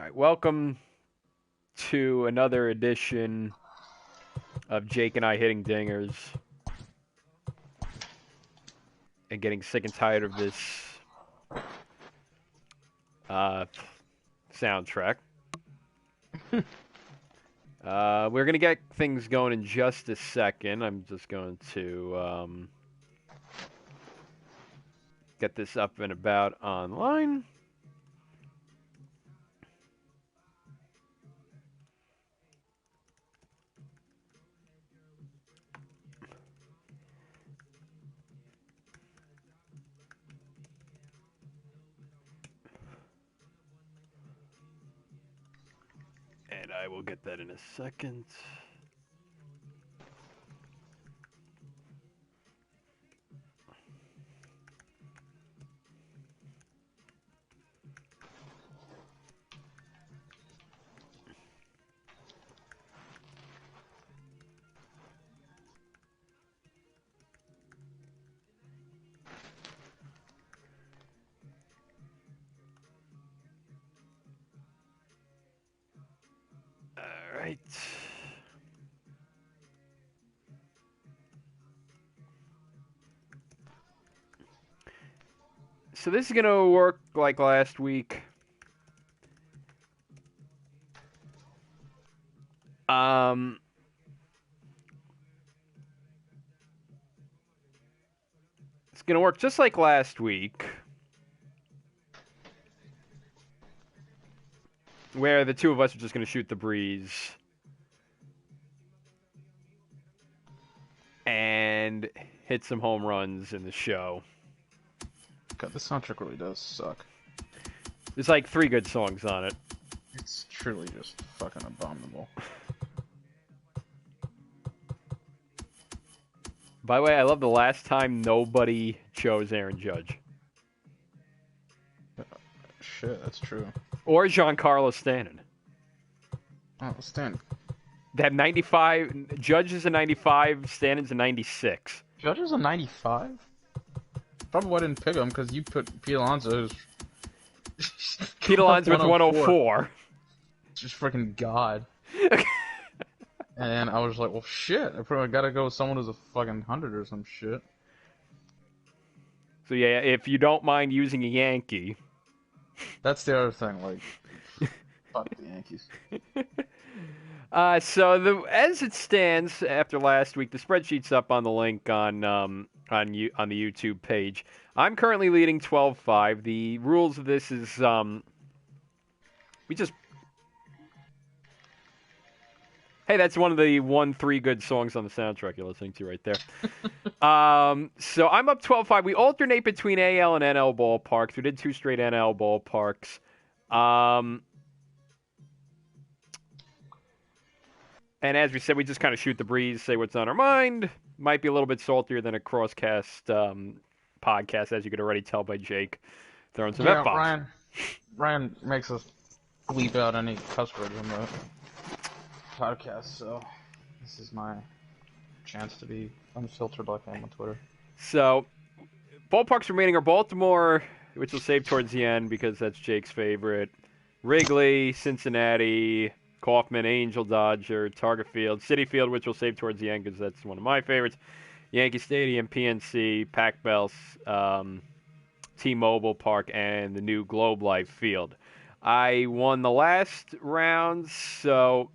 Alright, welcome to another edition of Jake and I hitting dingers and getting sick and tired of this soundtrack. We're going to get things going in just a second. I'm just going to get this up and about online. And I will get that in a second. All right. So this is going to work like last week. It's going to work just like last week, where the two of us are just going to shoot the breeze and hit some home runs in the show. God, this soundtrack really does suck. There's like 3 good songs on it. It's truly just fucking abominable. By the way, I love the last time nobody chose Aaron Judge. Shit, that's true. Or Giancarlo Stanton. Oh, Stan. They have 95. Judge is a 95. Stanton's a 96. Judge is a 95? Probably why I didn't pick him, because you put Pete Alonso. Pete Alonso with 104. Just freaking god. And I was like, well, shit. I probably gotta go with someone who's a fucking 100 or some shit. So yeah, if you don't mind using a Yankee. That's the other thing, like, fuck the Yankees. As it stands after last week, the spreadsheet's up on the link on the YouTube page. I'm currently leading 12-5. The rules of this is Hey, that's one of the 3 good songs on the soundtrack you're listening to right there. So I'm up 12-5. We alternate between AL and NL ballparks. We did 2 straight NL ballparks. And as we said, we just kind of shoot the breeze, say what's on our mind. Might be a little bit saltier than a CROSSE podcast, as you could already tell by Jake throwing some F-bombs. Ryan makes us bleep out any cuss words in the podcast, so this is my chance to be unfiltered like I am on Twitter. So, ballparks remaining are Baltimore, which we'll save towards the end because that's Jake's favorite. Wrigley, Cincinnati, Kauffman, Angel, Dodger, Target Field, Citi Field, which we'll save towards the end because that's one of my favorites. Yankee Stadium, PNC, Pac-Bell, T-Mobile Park, and the new Globe Life Field. I won the last round, so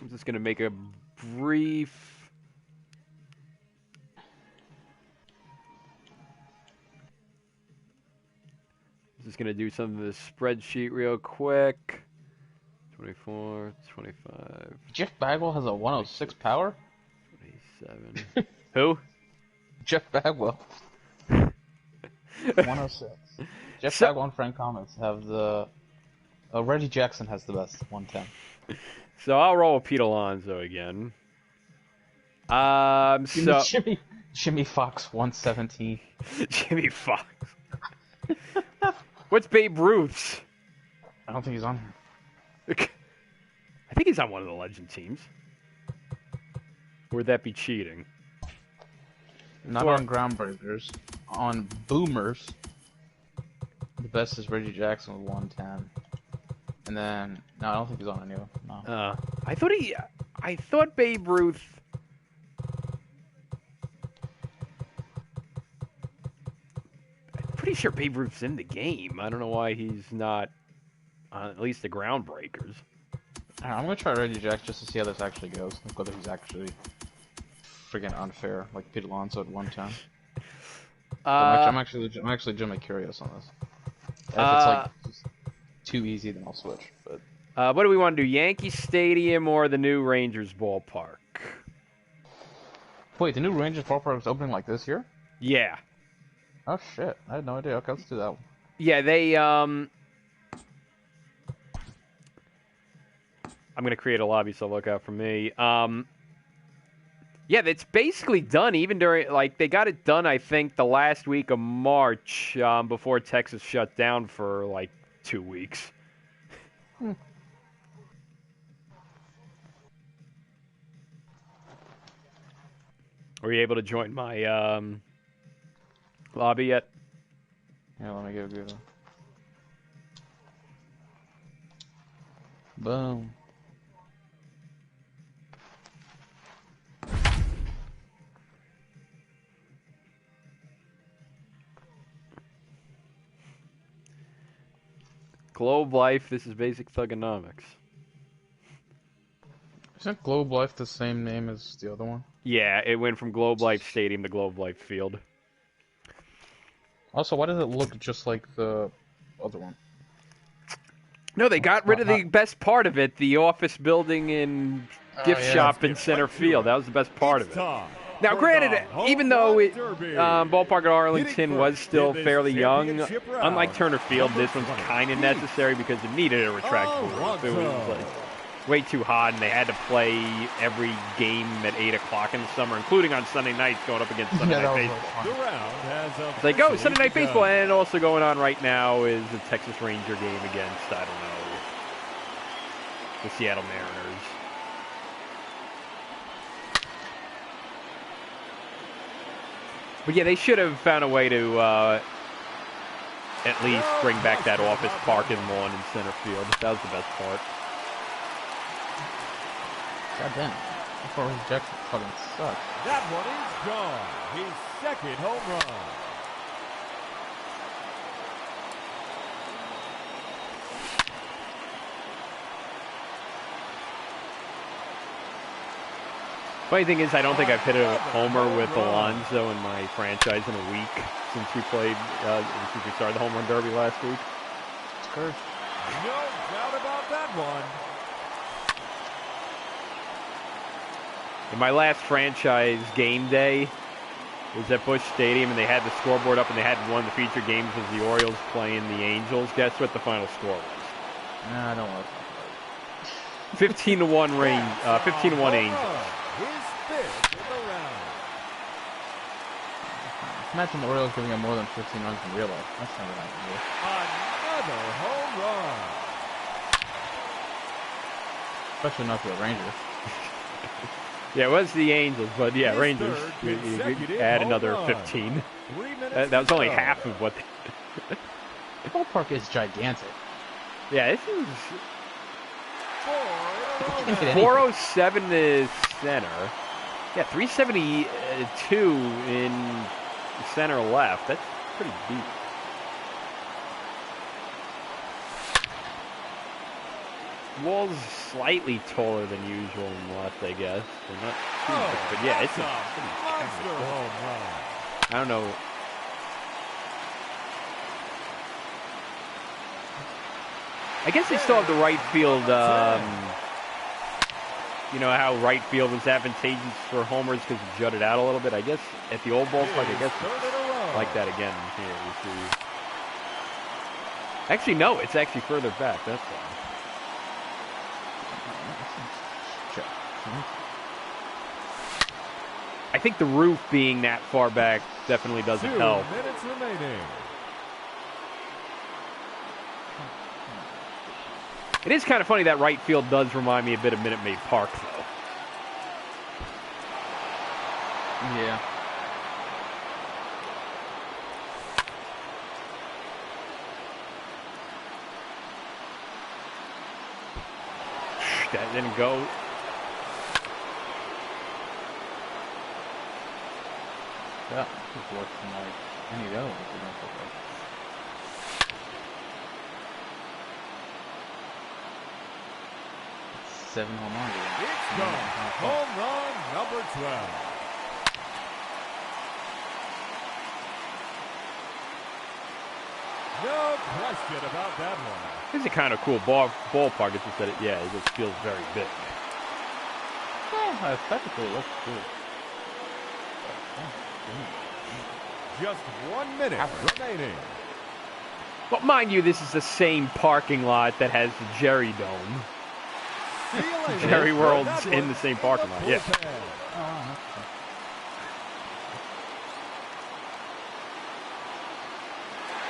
I'm just going to make a brief... Just going to do some of the spreadsheet real quick. 24, 25... Jeff Bagwell has a 106 power? 27... Who? Jeff Bagwell. 106. Jeff Bagwell and Frank Thomas have the... Reggie Jackson has the best, 110. So I'll roll with Pete Alonso again. Jimmy Fox, 117. Jimmy Fox. What's Babe Ruth's? I don't think he's on here. I think he's on one of the legend teams. Or would that be cheating? Not on Groundbreakers. On Boomers, the best is Reggie Jackson with 110. And then no, I don't think he's on any of them. No. I thought Babe Ruth. Pretty sure Babe Ruth's in the game. I don't know why he's not on at least the Groundbreakers. I'm gonna try Reggie Jack just to see how this actually goes. Like whether he's actually freaking unfair, like Pete Alonso at 110. I'm actually legitimately curious on this. If it's like just too easy, then I'll switch. But what do we want to do? Yankee Stadium or the new Rangers ballpark? wait, the new Rangers ballpark is opening like this year? Yeah. Oh shit! I had no idea. Okay, let's do that one. Yeah, they I'm gonna create a lobby, so look out for me. Yeah, it's basically done. Even during, like, they got it done, I think, the last week of March, before Texas shut down for, like, 2 weeks. Were you able to join my, lobby yet? Yeah, let me give it a boom. Globe Life, this is basic thugonomics. Isn't Globe Life the same name as the other one? Yeah, it went from Globe Life Stadium to Globe Life Field. Also, why does it look just like the other one? No, they got rid of the best part of it, the office building and gift shop in center field. That was the best part of it. Now, granted, even though Ballpark at Arlington was still fairly young, unlike Turner Field, this one's kind of necessary because it needed a retractable roof. It was like way too hot, and they had to play every game at 8 o'clock in the summer, including on Sunday nights going up against Sunday Night Baseball. It's like, oh, Sunday Night Baseball, and also going on right now is the Texas Ranger game against, I don't know, the Seattle Mariners. But yeah, they should have found a way to at least bring back that office parking lawn in center field. That was the best part. God damn. Before his Jackson fucking sucks. That one is gone. His second home run. Funny thing is, I don't think I've hit a homer with Alonso in my franchise in a week since we played, since we started the home run derby last week. It's cursed. No doubt about that one. In my last franchise game day was at Busch Stadium, and they had the scoreboard up, and they had one of the featured games was the Orioles playing the Angels. Guess what the final score was? Nah, I don't want to. 15-1 15-1 Angels. His fifth in the round. Imagine the Orioles giving up more than 15 runs in real life. That's not what I can do. Another home run. Especially not for the Rangers. Yeah, it was the Angels, but yeah, Rangers. We add another 15. That was only half of what they... The ballpark is gigantic. Yeah, this is... 407. 407 to center. Yeah, 372 in center left. That's pretty deep. Wall's slightly taller than usual in left, I guess. They're not too big, but yeah, it's a monster home run. I don't know. I guess they still have the right field. You know how right field was advantageous for homers because it jutted out a little bit. I guess at the old ballpark, I guess it's like that again here. You see. Actually, no, it's actually further back. That's all. I think the roof being that far back definitely doesn't 2 help. minutes remaining. It is kind of funny that right field does remind me a bit of Minute Maid Park, though. Yeah. That didn't go. Yeah, it's worse than like any of the other ones. 7 home runs. It's gone. Home run number 12. No question about that one. It's a kind of cool ballpark. It's just that it just feels very big. Yeah, aesthetically it looks good. Just 1 minute remaining. Well, mind you, this is the same parking lot that has the Jerry Dome. Jerry World's in the same parking lot. Yeah.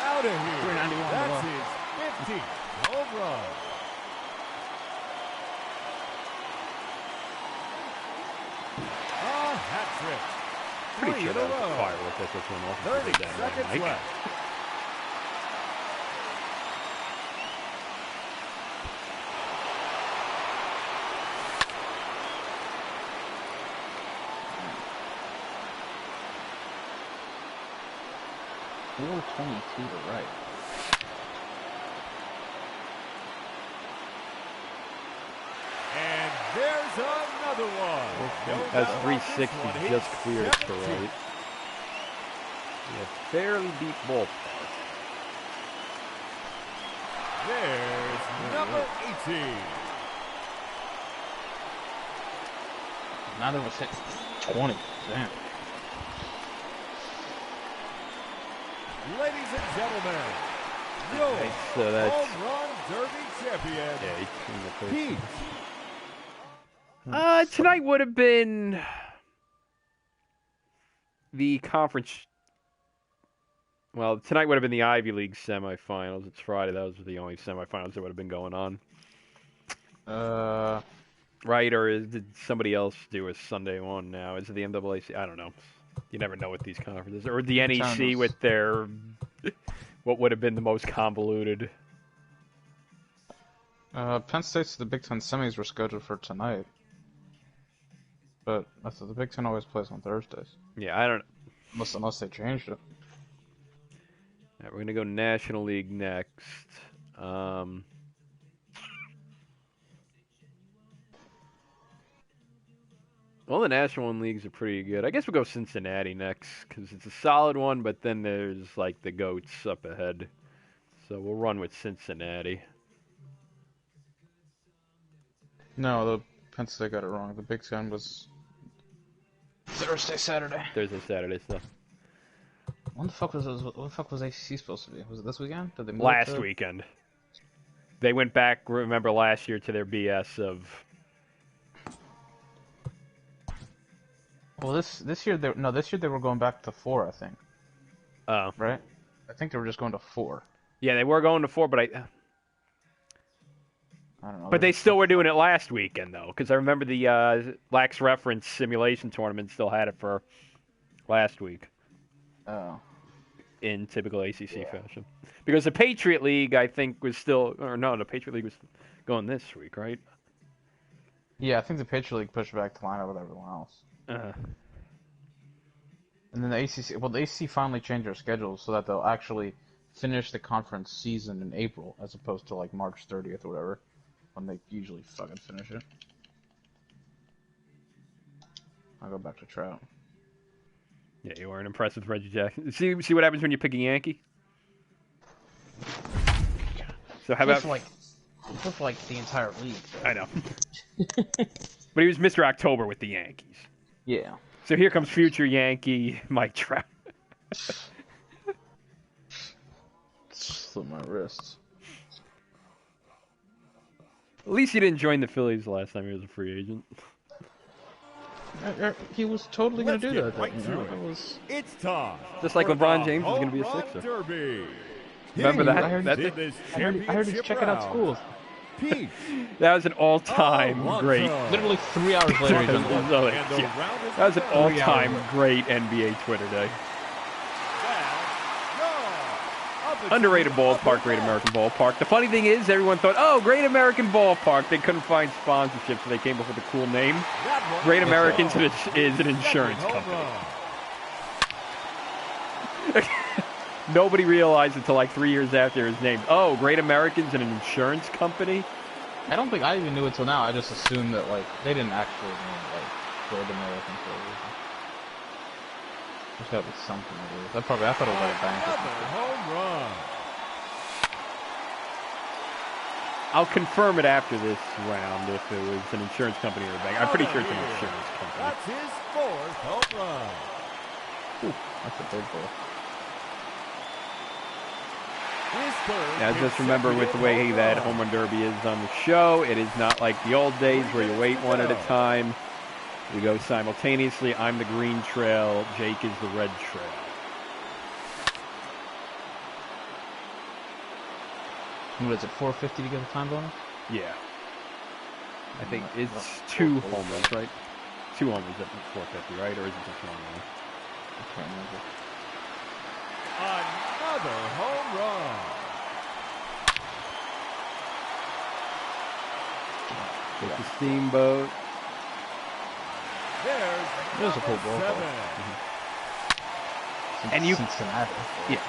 Out of here. That's his 15th home run. A hat trick. Pretty sure in a that was a row. firework that just went off. 30 seconds left. We were 22 to right. And there's another one. That's 360 just cleared to right. Yeah, fairly deep ballpark. There's number 18. Neither of us hit 20. Damn. Ladies and gentlemen, your So that's home run derby champion, 18 to 13. Pete. Tonight would have been the conference. Well, tonight would have been the Ivy League semifinals. It's Friday. Those were the only semifinals that would have been going on. Right? Or did somebody else do a Sunday one now? Is it the NAAC? I don't know. You never know with these conferences. Or the NEC with their, what would have been the most convoluted. Penn State's the Big Ten semis were scheduled for tonight. But the Big Ten always plays on Thursdays. Yeah, I don't know. Unless they changed it. Right, we're going to go National League next. Well, the National Leagues are pretty good. I guess we'll go Cincinnati next because it's a solid one, but then there's like the goats up ahead. So we'll run with Cincinnati. No, the Penn State got it wrong. The Big Ten was Thursday, Saturday. So When the fuck was ACC supposed to be? Was it this weekend? Did they move last weekend. They went back, remember last year, to their BS of... Well, this year they were going back to 4, I think. Oh. Right? I think they were just going to 4. Yeah, they were going to 4, but I don't know. But they still were doing it last weekend, though, because I remember the Lax Reference Simulation Tournament still had it for last week. Oh. In typical ACC fashion. Because the Patriot League, I think, was still... Or no, the Patriot League was going this week, right? Yeah, I think the Patriot League pushed back to line up with everyone else. Uh-huh. And then the ACC finally changed their schedule so that they'll actually finish the conference season in April, as opposed to like March 30th or whatever, when they usually fucking finish it. I'll go back to Trout. Yeah, you weren't impressed with Reggie Jackson. See what happens when you pick a Yankee? So how about... Just like the entire league. So. I know. But he was Mr. October with the Yankees. Yeah. So here comes future Yankee Mike Trout. Slit my wrists. At least he didn't join the Phillies the last time he was a free agent. He was totally going to do that. Right through It's time. Just like LeBron James was going to be a Sixer. Derby. Remember that? I heard he's checking out schools. Pete. That was an all-time great. Literally 3 hours later, he's on the that was an all-time great NBA Twitter day. Underrated ballpark, Great American Ballpark. The funny thing is, everyone thought, oh, Great American Ballpark. They couldn't find sponsorship, so they came up with a cool name. Great Americans is an insurance company. Nobody realized until like 3 years after his name. Oh, Great Americans and an insurance company? I don't think I even knew it till now. I just assumed that, like, they didn't actually name, like, Great American for a reason. There's gotta be something to do with it. I thought it was like a bank. Home run. I'll confirm it after this round if it was an insurance company or a bank. I'm pretty sure it's an insurance company. That's his 4th home run. Ooh, that's a big ball. Now, just remember with the way that Home Run Derby is on the show, it is not like the old days where you wait one at a time. We go simultaneously. I'm the green trail. Jake is the red trail. What is it, 450 to get the time bonus? Yeah. I think it's 2 home runs, right? 2 home runs at 450, right? Or is it just 1 run? I can't remember. Another home run. Get the steamboat. There's a cool ball. And you, Cincinnati. Yeah,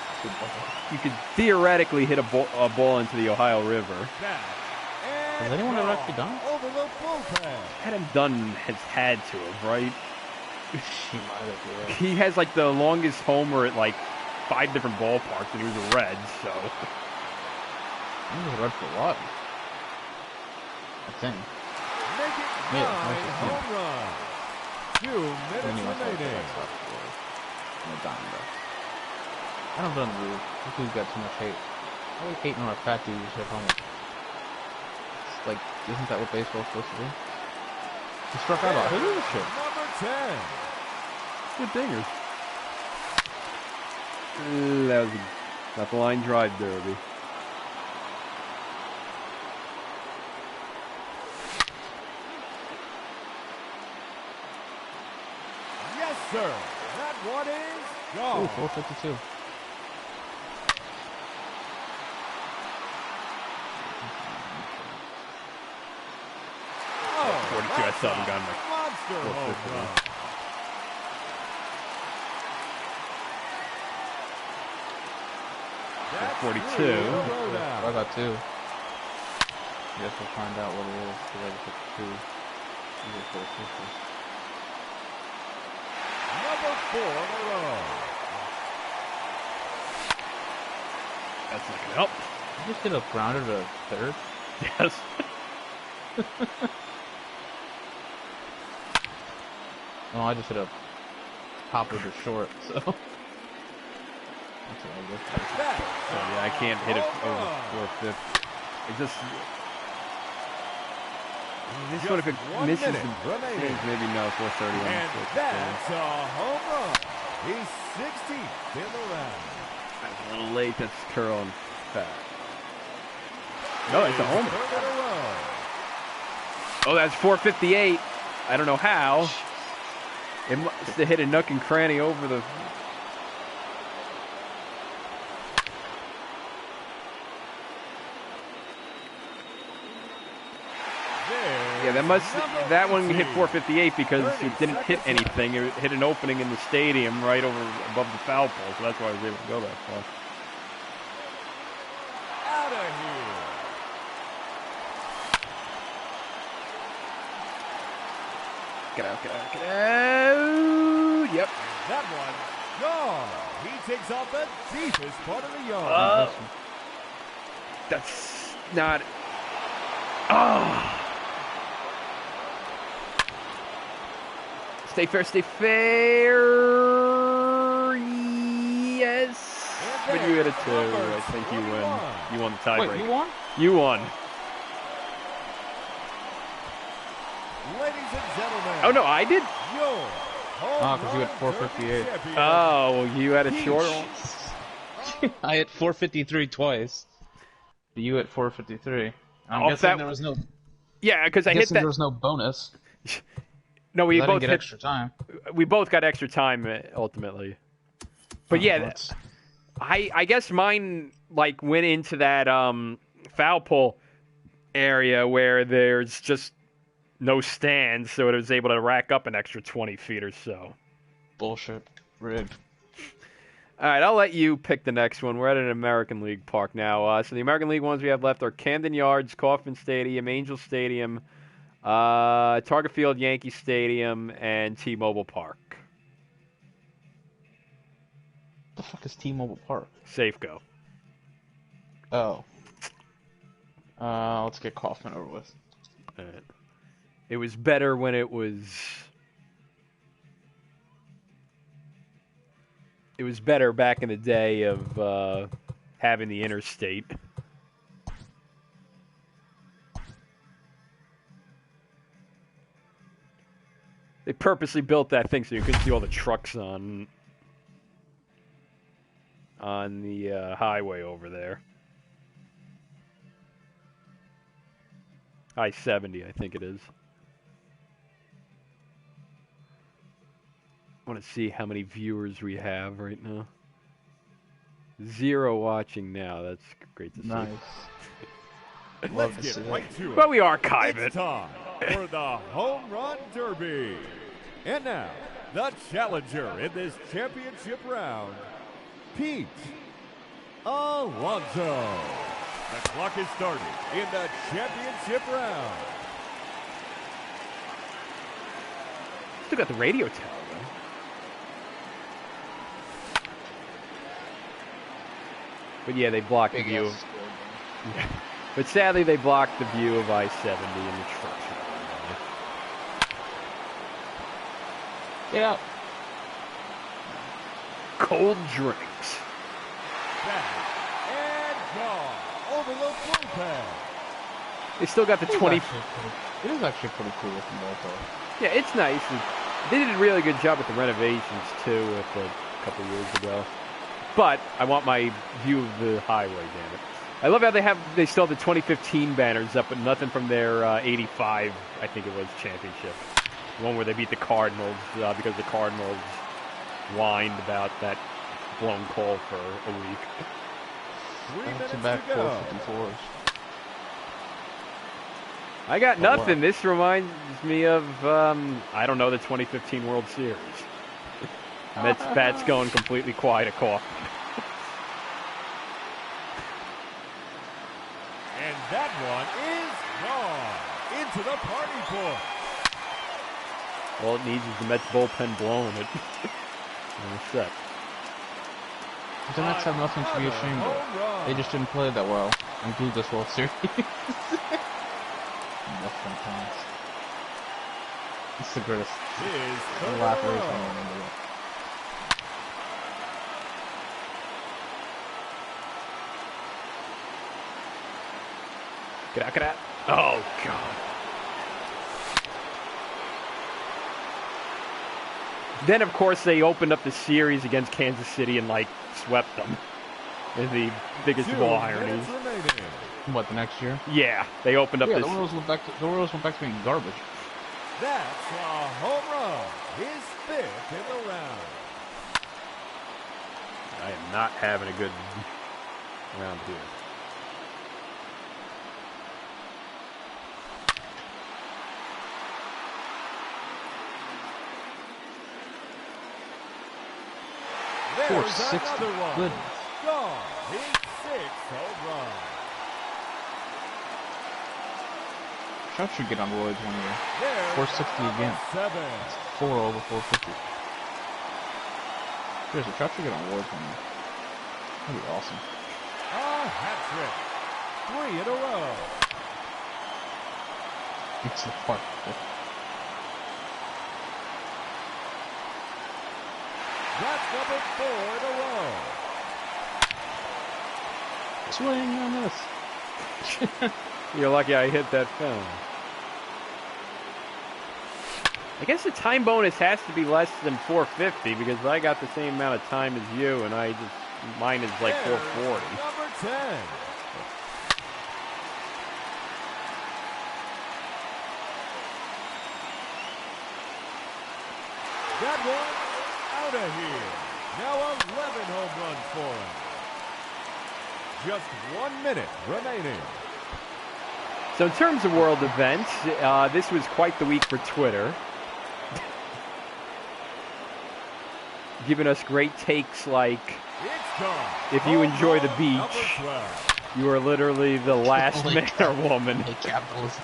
you could theoretically hit a ball into the Ohio River. Has anyone ever actually done it? Over the bullpen. Adam Dunn has had to have, right? He might have, yeah. He has like the longest homer at like 5 different ballparks, and he was a Red, so. He was a Red for what? I think. Make it 9 home run. 2 minutes remaining. I don't know. This dude's got too much hate. I always hating on a fat dude who's hit home. It's like, isn't that what baseball's supposed to be? He struck out a lot. Who is this shit? Number 10. Good dingers. That was not the line drive derby. Yes, sir. That one is gone. Ooh, 452. Oh, 42, I still haven't gotten my monster home 450. run. That's 42. 3 to go I down. got 2. Guess we'll find out what it is, because I just hit 2. You get 450. Number 4 in a row. That's not gonna help. You just hit a grounder to third? Yes. No, I just hit a popper to short, so. That's what I guess. So yeah, I can't hit it over 450. It just. This one, if it misses the maybe no 431. And that's a home run. He's 16th in the round. That's a little late. That's curling fat. No, it's a homer. Third in a row. Oh, that's 458. I don't know how. It must have hit a nook and cranny over the. Yeah, that one hit 458 because it didn't hit anything. It hit an opening in the stadium right above the foul pole, so that's why I was able to go that far. Out of here. Get out, get out, get out. Yep. That one gone. He takes off the deepest part of the yard. That's not. Oh. Stay fair, stay fair. Yes. But you hit a 2. I think you win. You won the tiebreak. Wait, you won? You won. Ladies and gentlemen. Oh, no, I did? Oh, because you had 458. Oh, you had a short one? I hit 453 twice. You hit 453. I'm guessing there was no. Yeah, because I hit that. There was no bonus. No, we I both didn't get extra time. We both got extra time ultimately. But yeah, I guess mine like went into that foul pole area where there's just no stands, so it was able to rack up an extra 20 feet or so. Bullshit. Rigged. All right, I'll let you pick the next one. We're at an American League park now. So the American League ones we have left are Camden Yards, Kauffman Stadium, Angel Stadium, Target Field, Yankee Stadium, and T-Mobile Park. The fuck is T-Mobile Park? Safeco. Oh. Let's get Kauffman over with. It was better when it was... It was better back in the day of having the interstate. They purposely built that thing so you couldn't see all the trucks on the highway over there. I-70, I think it is. I want to see how many viewers we have right now. 0 watching now. That's great to see. Nice. Let's get right to it. But we archive It's it. time for the Home Run Derby. And now, the challenger in this championship round, Pete Alonso. The clock is started in the championship round. Still got the radio tower, though. But yeah, they blocked the view. Yeah. But sadly, they blocked the view of I-70 and the trucks. Get out. Cold drinks. Back and gone over the bullpen. They still got the 20. It is actually pretty cool looking ballpark. Yeah, it's nice. And they did a really good job with the renovations too, a couple years ago. But I want my view of the highway, damn it. I love how they still have the 2015 banners up, but nothing from their 85, I think it was, championship. The one where they beat the Cardinals because the Cardinals whined about that blown call for a week. 3 minutes to Back-to-back go. 454s. I got nothing. This reminds me of, I don't know, the 2015 World Series. Mets bats going completely quiet at Kauffman. And that one is gone into the party book. All it needs is the Mets bullpen blowing it. And we're set. The Mets have nothing to be ashamed of. Home run. They just didn't play that well and blew this World Series. Western times. It's the greatest His third elaboration in a I row. remember. Get out. Oh, God. Then, of course, they opened up the series against Kansas City and, swept them. Is the biggest 2 of all ironies. minutes remaining. What, the next year? Yeah, they opened up Yeah, this... the Royals went back to being garbage. That's a home run. His 5th in the round. I am not having a good round here. There's 460. another one. Good. Gone. His 6th home run. Trout should get on roids one year. There's 460 again. 7. 4 over 450. Seriously, Trout should get on roids one year. That'd be awesome. A hat trick. 3 in a row. It's the park. That's number 4 in a row. Swing on this. You're lucky I hit that phone. I guess the time bonus has to be less than 450 because I got the same amount of time as you, and mine is like There's 440. number 10. That one out of here. Now 11 home runs for him. just 1 minute remaining. So in terms of world events, this was quite the week for Twitter. Giving us great takes like, if you enjoy the beach, you are literally the last man or woman. Capitalism.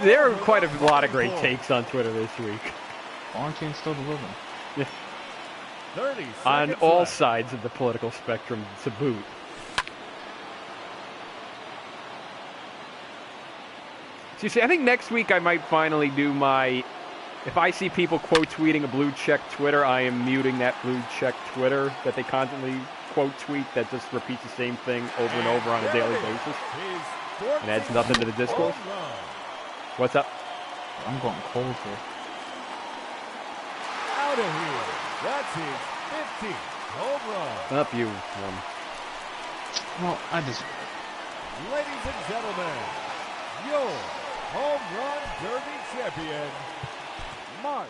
There are quite a lot of great takes on Twitter this week. Quarantine's still delivering. Yeah. On all sides of the political spectrum to boot. So you see, I think next week I might finally do my... If I see people quote tweeting a blue check Twitter, I am muting that blue check Twitter that they constantly quote tweet that just repeats the same thing over and over on a daily basis. And adds nothing to the discourse. What's up? I'm going cold here. Out of here. That's his 15th home run. Up you. Well, I just... Ladies and gentlemen, your home run derby champion, Mark.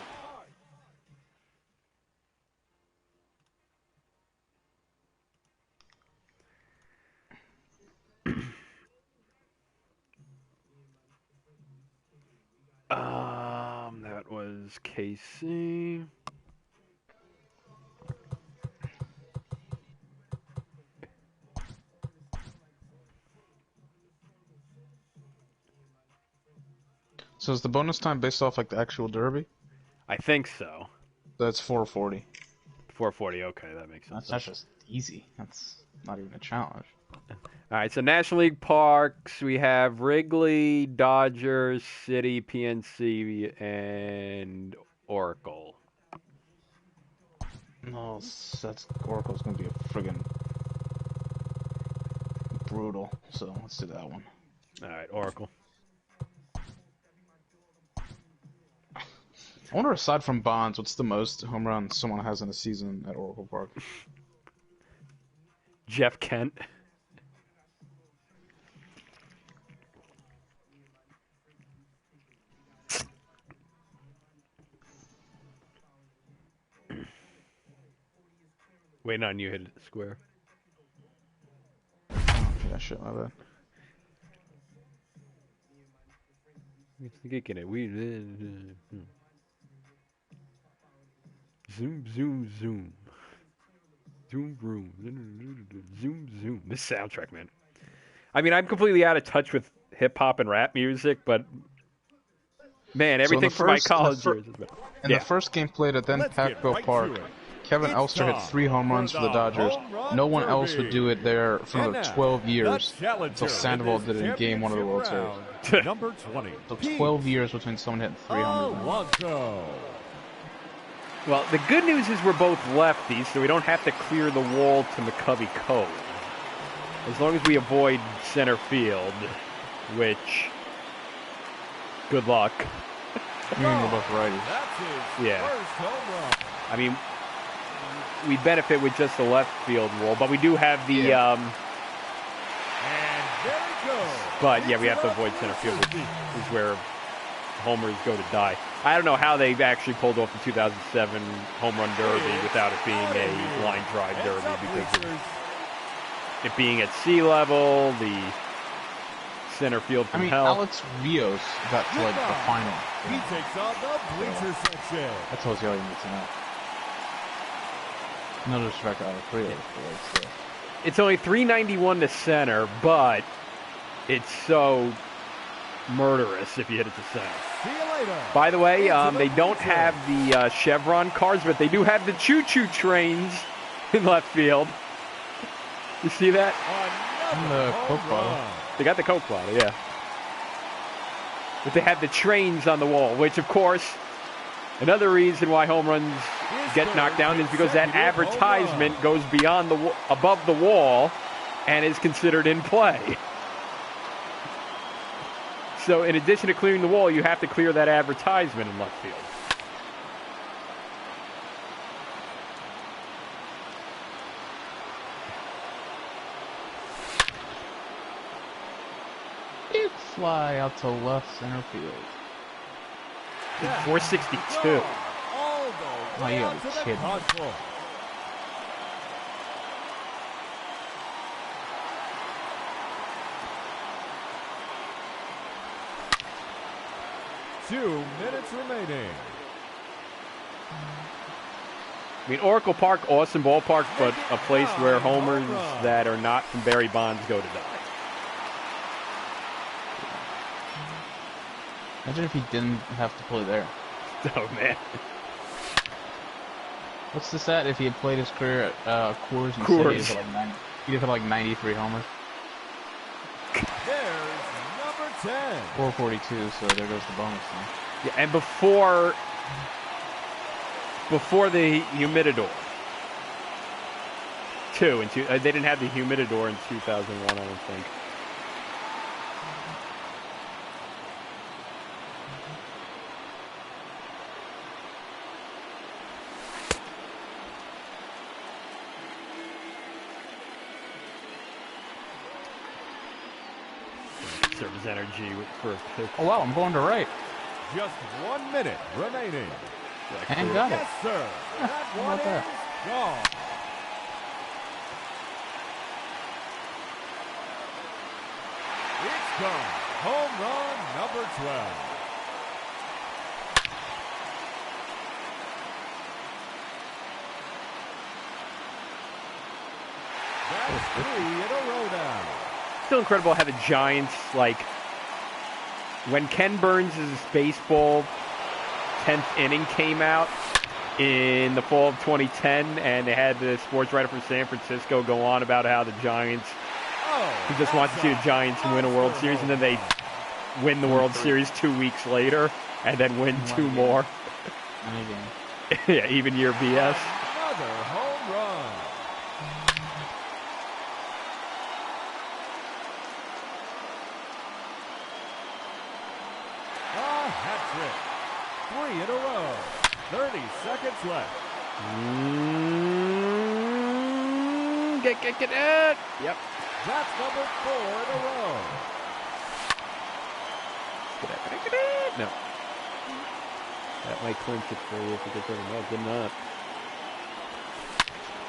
That was KC. So is the bonus time based off like the actual derby? I think so. That's 440. 440, okay, that makes sense. That's just easy. That's not even a challenge. All right, so National League parks, we have Wrigley, Dodgers, City, PNC, and Oracle. No, Oracle's gonna be a friggin' brutal. So let's do that one. All right, Oracle. I wonder, aside from Bonds, what's the most home runs someone has in a season at Oracle Park? Jeff Kent. Waiting on you, hit it square. Oh, yeah, shit, my bad. Zoom, zoom, zoom. Zoom, zoom. Zoom, zoom. This soundtrack, man. I mean, I'm completely out of touch with hip-hop and rap music, but... Man, everything from my college years is better. In the first game played at then Patco Park, Kevin Elster hit 3 home runs for the Dodgers. No one else would do it there for another 12 years until Sandoval did it in Game 1 of the World Series. Number 20. So 12 years between someone hitting 3 home runs. Well, the good news is we're both lefties, so we don't have to clear the wall to McCovey Cove. As long as we avoid center field, which... Good luck. You mean we're both righties? Yeah. I mean, we benefit with just the left field wall, but we do have the... But, yeah, we have to avoid center field, which is where homers go to die. I don't know how they actually pulled off the 2007 home run derby without it being a line drive derby, because of it being at sea level, the center field from hell. Alex Rios got to, like, the final. He takes on the bleacher section. That tells you all you need to know. No disrespect to Alex Rios, but like, it's only 391 to center, but it's so murderous if you hit it to center. See you later. By the way, they don't have the Chevron cars, but they do have the choo-choo trains in left field. You see that? And the Coke bottle. They got the Coke bottle, yeah. But they have the trains on the wall, which, of course, another reason why home runs get knocked down is because that advertisement goes beyond above the wall and is considered in play. So in addition to clearing the wall, you have to clear that advertisement in left field. It fly out to left center field. 462. Oh, you gotta be kidding. 2 minutes remaining. I mean, Oracle Park, awesome ballpark, but a place where homers that are not from Barry Bonds go to die. Imagine if he didn't have to play there. Oh, man. What's the stat if he had played his career at Coors? He'd have like 93 homers. There's number 10. 442, so there goes the bonus thing. Yeah, and before the humidor. They didn't have the humidor in 2001, I don't think. Conserve his energy for a pick. Oh wow, I'm going to right. Just 1 minute remaining. And got it. Yes, sir. That How one about that? is gone. It's gone. Home run number 12. That's 3 in a row now. Still incredible how the Giants, like, when Ken Burns' baseball 10th inning came out in the fall of 2010, and they had the sports writer from San Francisco go on about how the Giants, he just wants to see the Giants win a World Series, and then they win the World Series 2 weeks later, and then win 2 more. Yeah, even year BS. Another home run. A hat trick. 3 in a row. 30 seconds left. Get it. Yep. That's number 4 in a row. Get it. No. That might clinch it for you if you get there. No, it did not.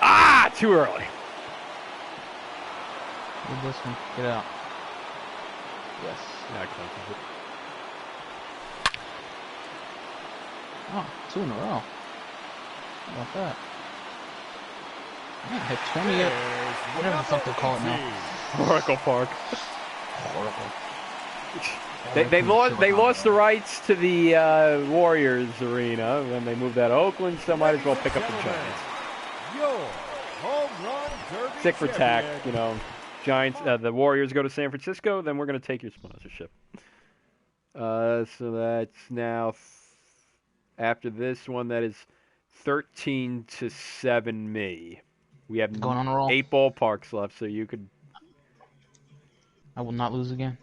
Ah, too early. Read this one. Get out. Yes. That clinches it. Oh, 2 in a row. How about that? Man, hit 28. Whatever the fuck they call it now. Oracle Park. Horrible. They lost the rights to the Warriors arena when they moved out of Oakland, so might as well pick up the Giants. Your home run derby Sick for tack, champion. you know. Giants, the Warriors go to San Francisco, then we're going to take your sponsorship. So that's now after this one, that is 13-7 me. We have Going on a roll. 8 ballparks left, so you could. I will not lose again.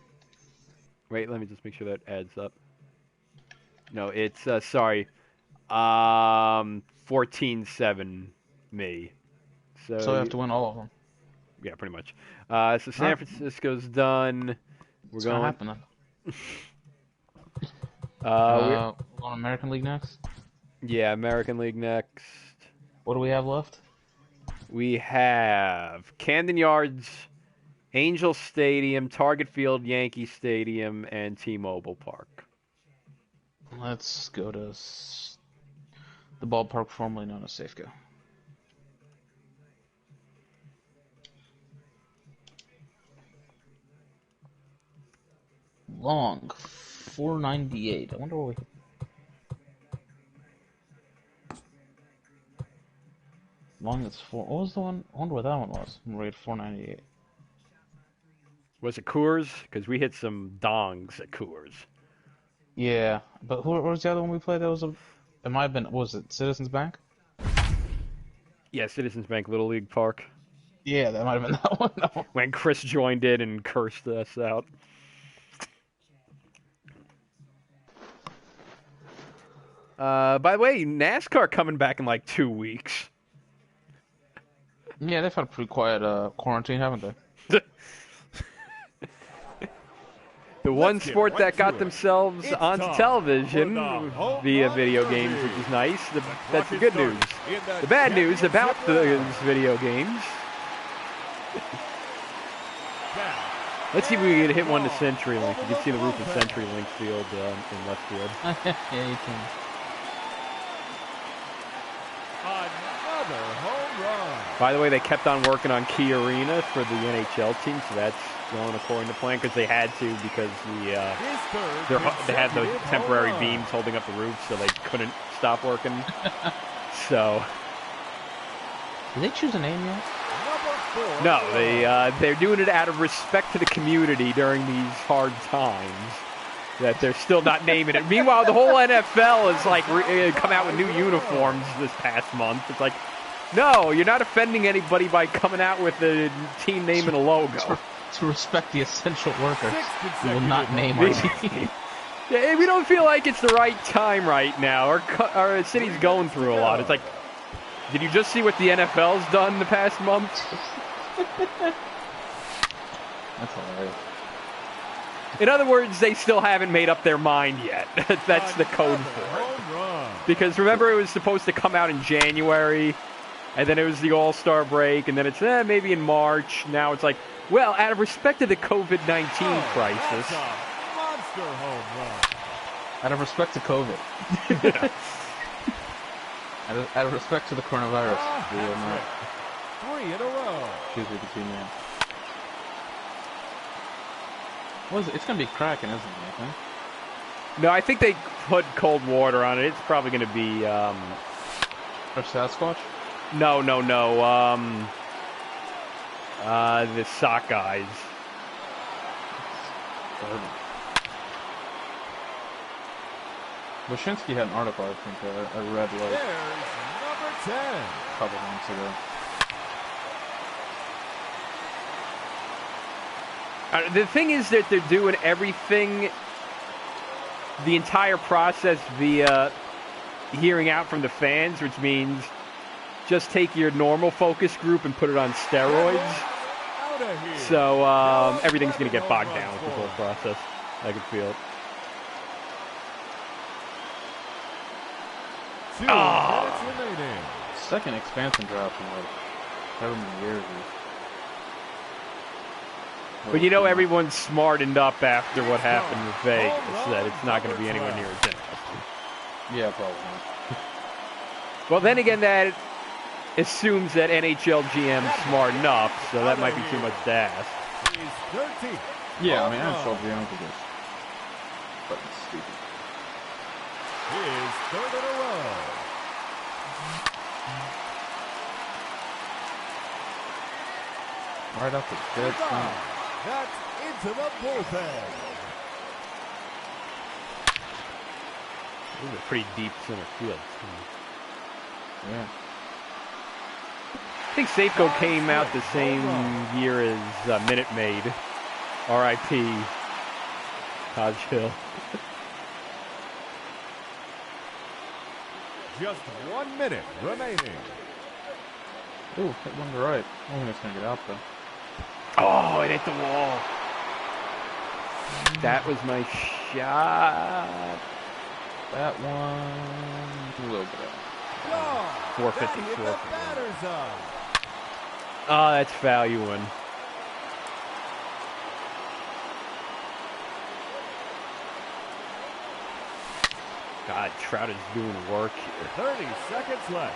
Wait, let me just make sure that adds up. No, it's, sorry, 14-7 me. So I have to win all of them. Yeah, pretty much. So San Francisco's done. We're What's going. gonna happen then? We're going American League next? Yeah, American League next. What do we have left? We have Camden Yards, Angel Stadium, Target Field, Yankee Stadium, and T-Mobile Park. Let's go to the ballpark formerly known as Safeco. Long, 498. I wonder what we. Long, it's 4. What was the one? I wonder what that one was. We had 498. Was it Coors? Because we hit some dongs at Coors. Yeah, but who was the other one we played? That was a. It might have been. Was it Citizens Bank? Yeah, Citizens Bank Little League Park. Yeah, that might have been that one. No. When Chris joined in and cursed us out. By the way, NASCAR coming back in like 2 weeks. Yeah, they've had a pretty quiet quarantine, haven't they? The one sport that got themselves onto television via video games, which is nice. That's the good news. The bad news about those video games. Let's see if we can hit one to CenturyLink. You can see the roof of CenturyLink Field in left field. Yeah, you can. Another home run. By the way, they kept on working on Key Arena for the NHL team, so that's going according to plan because they had to because they had the temporary beams holding up the roof, so they couldn't stop working. So. Did they choose a name yet? No, they're doing it out of respect to the community during these hard times. That they're still not naming it. Meanwhile, the whole NFL has like come out with new uniforms this past month. It's like, no, you're not offending anybody by coming out with a team name and a logo. To respect the essential workers, we will not name our team. Yeah, we don't feel like it's the right time right now. Our city's going through a lot. It's like, did you just see what the NFL's done the past month? That's hilarious. In other words, they still haven't made up their mind yet. That's the code for it. Because remember, it was supposed to come out in January, and then it was the All-Star break, and then it's maybe in March. Now it's like, well, out of respect to the COVID-19 crisis. Monster home run. Out of respect to COVID. Yeah. Out of respect to the coronavirus. We will not. 3 in a row. Choose the team name. What is it? It's going to be cracking, isn't it, I think? No, I think they put cold water on it. It's probably going to be... Or Sasquatch? No. The sock guys. Wyshynski had an article, I think, I read like There's number 10. a couple months ago. The thing is that they're doing everything, the entire process via hearing out from the fans, which means just take your normal focus group and put it on steroids. So everything's going to get bogged down with the whole process. I can feel it. 2 minutes remaining. Second expansion draft in like however many years. But you know everyone's smartened up after what happened with Vegas, that it's not going to be anywhere near as interesting. Yeah, probably not. Well, then again, that assumes that NHL GM's smart enough, so that might be too much to ask. He's 13. Yeah, I mean, NHL GM could just fucking stupid. His 3rd in a row. Right up the dead center. That's into the bullpen. These are pretty deep center field. Yeah. I think Safeco came out the same year as Minute Maid. R.I.P. Taj Hill. Just 1 minute remaining. Ooh, hit one to right. I don't think it's going to get out, though. Oh, it hit the wall. That was my shot. That one... a little bit out. 454. Batter's up. Oh, that's valuing. God, Trout is doing work here. 30 seconds left.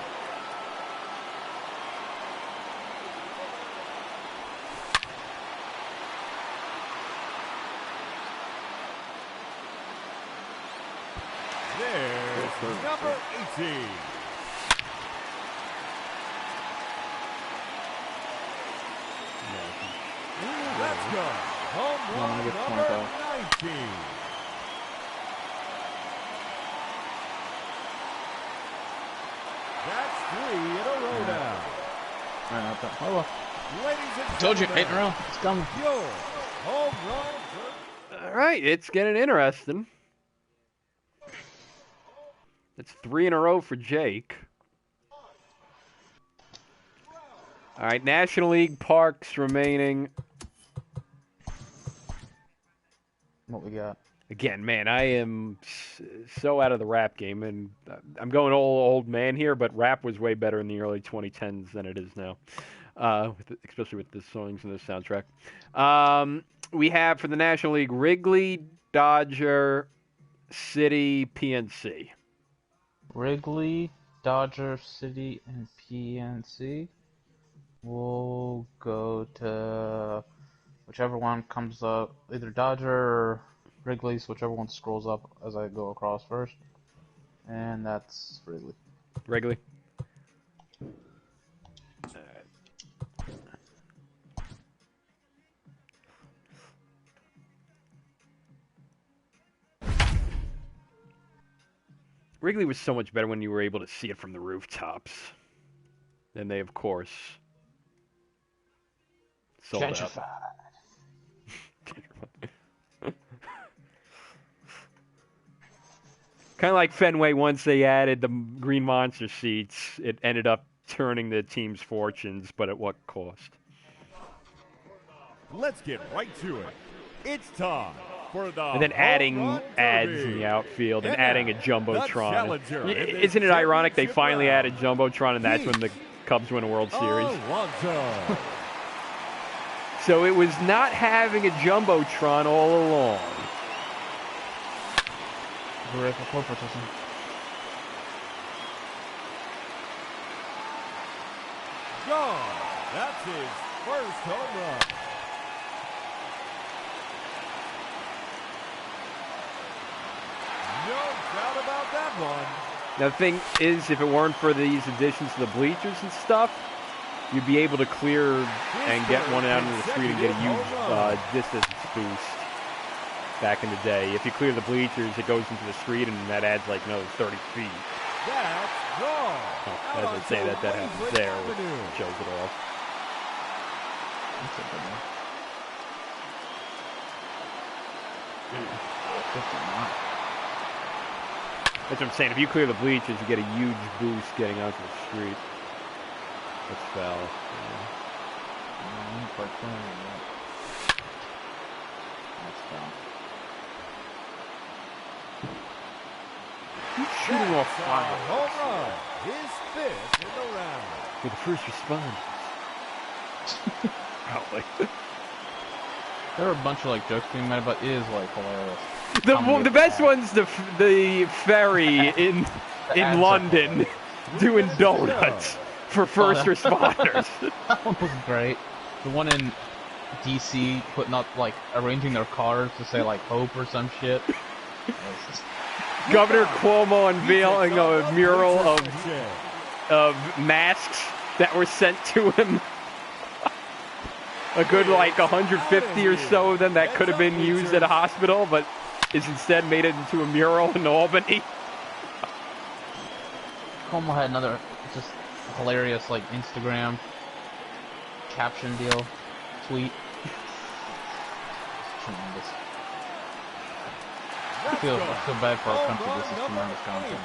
There's number 18. Let's go. Home run number 19. That's 3 in a row now. Alright, not that. Oh, well. Ladies and Told you, gentlemen, 8 in a row. It's coming. your home run. All right, it's getting interesting. It's 3 in a row for Jake. All right, National League Parks remaining. What we got? Again, man, I am so out of the rap game, and I'm going old man here, but rap was way better in the early 2010s than it is now. Especially with the songs in the soundtrack. We have for the National League Wrigley, Dodger, City, PNC. Wrigley, Dodger, City, and PNC. We'll go to whichever one comes up, either Dodger or Wrigley's, whichever one scrolls up as I go across first. And that's Wrigley. Wrigley. Wrigley was so much better when you were able to see it from the rooftops. And they, of course, sold out. Kind of like Fenway, once they added the Green Monster seats, it ended up turning the team's fortunes, but at what cost? Let's get right to it. It's time for the And then adding ads in the outfield and adding a Jumbotron. Isn't it ironic they finally added Jumbotron and that's when the Cubs win a World Series? So it was not having a Jumbotron all along. Gone. That's his first home run. No doubt about that one. Now the thing is, if it weren't for these additions to the bleachers and stuff, you'd be able to clear and get one out into the street and get a huge distance boost. Back in the day, if you clear the bleachers, it goes into the street, and that adds like another 30 feet. That's wrong. Oh, as I say that happens there, which shows it all. That's what I'm saying. If you clear the bleachers, you get a huge boost getting onto the street. That's foul. That's foul. He's shooting off fire. Home run. His fifth in the round. For the first responders. Probably. There are a bunch of like jokes being made, but it is like hilarious. The best one's the ferry in London doing donuts for first responders. That one was great. The one in DC putting up like arranging their cars to say like hope or some shit. Governor Cuomo unveiling a mural of masks that were sent to him. A good like 150 or so of them that could have been used at a hospital, but is instead made it into a mural in Albany. Cuomo had another just hilarious like Instagram caption deal tweet. Tremendous. I feel bad for our country. This is tremendous content.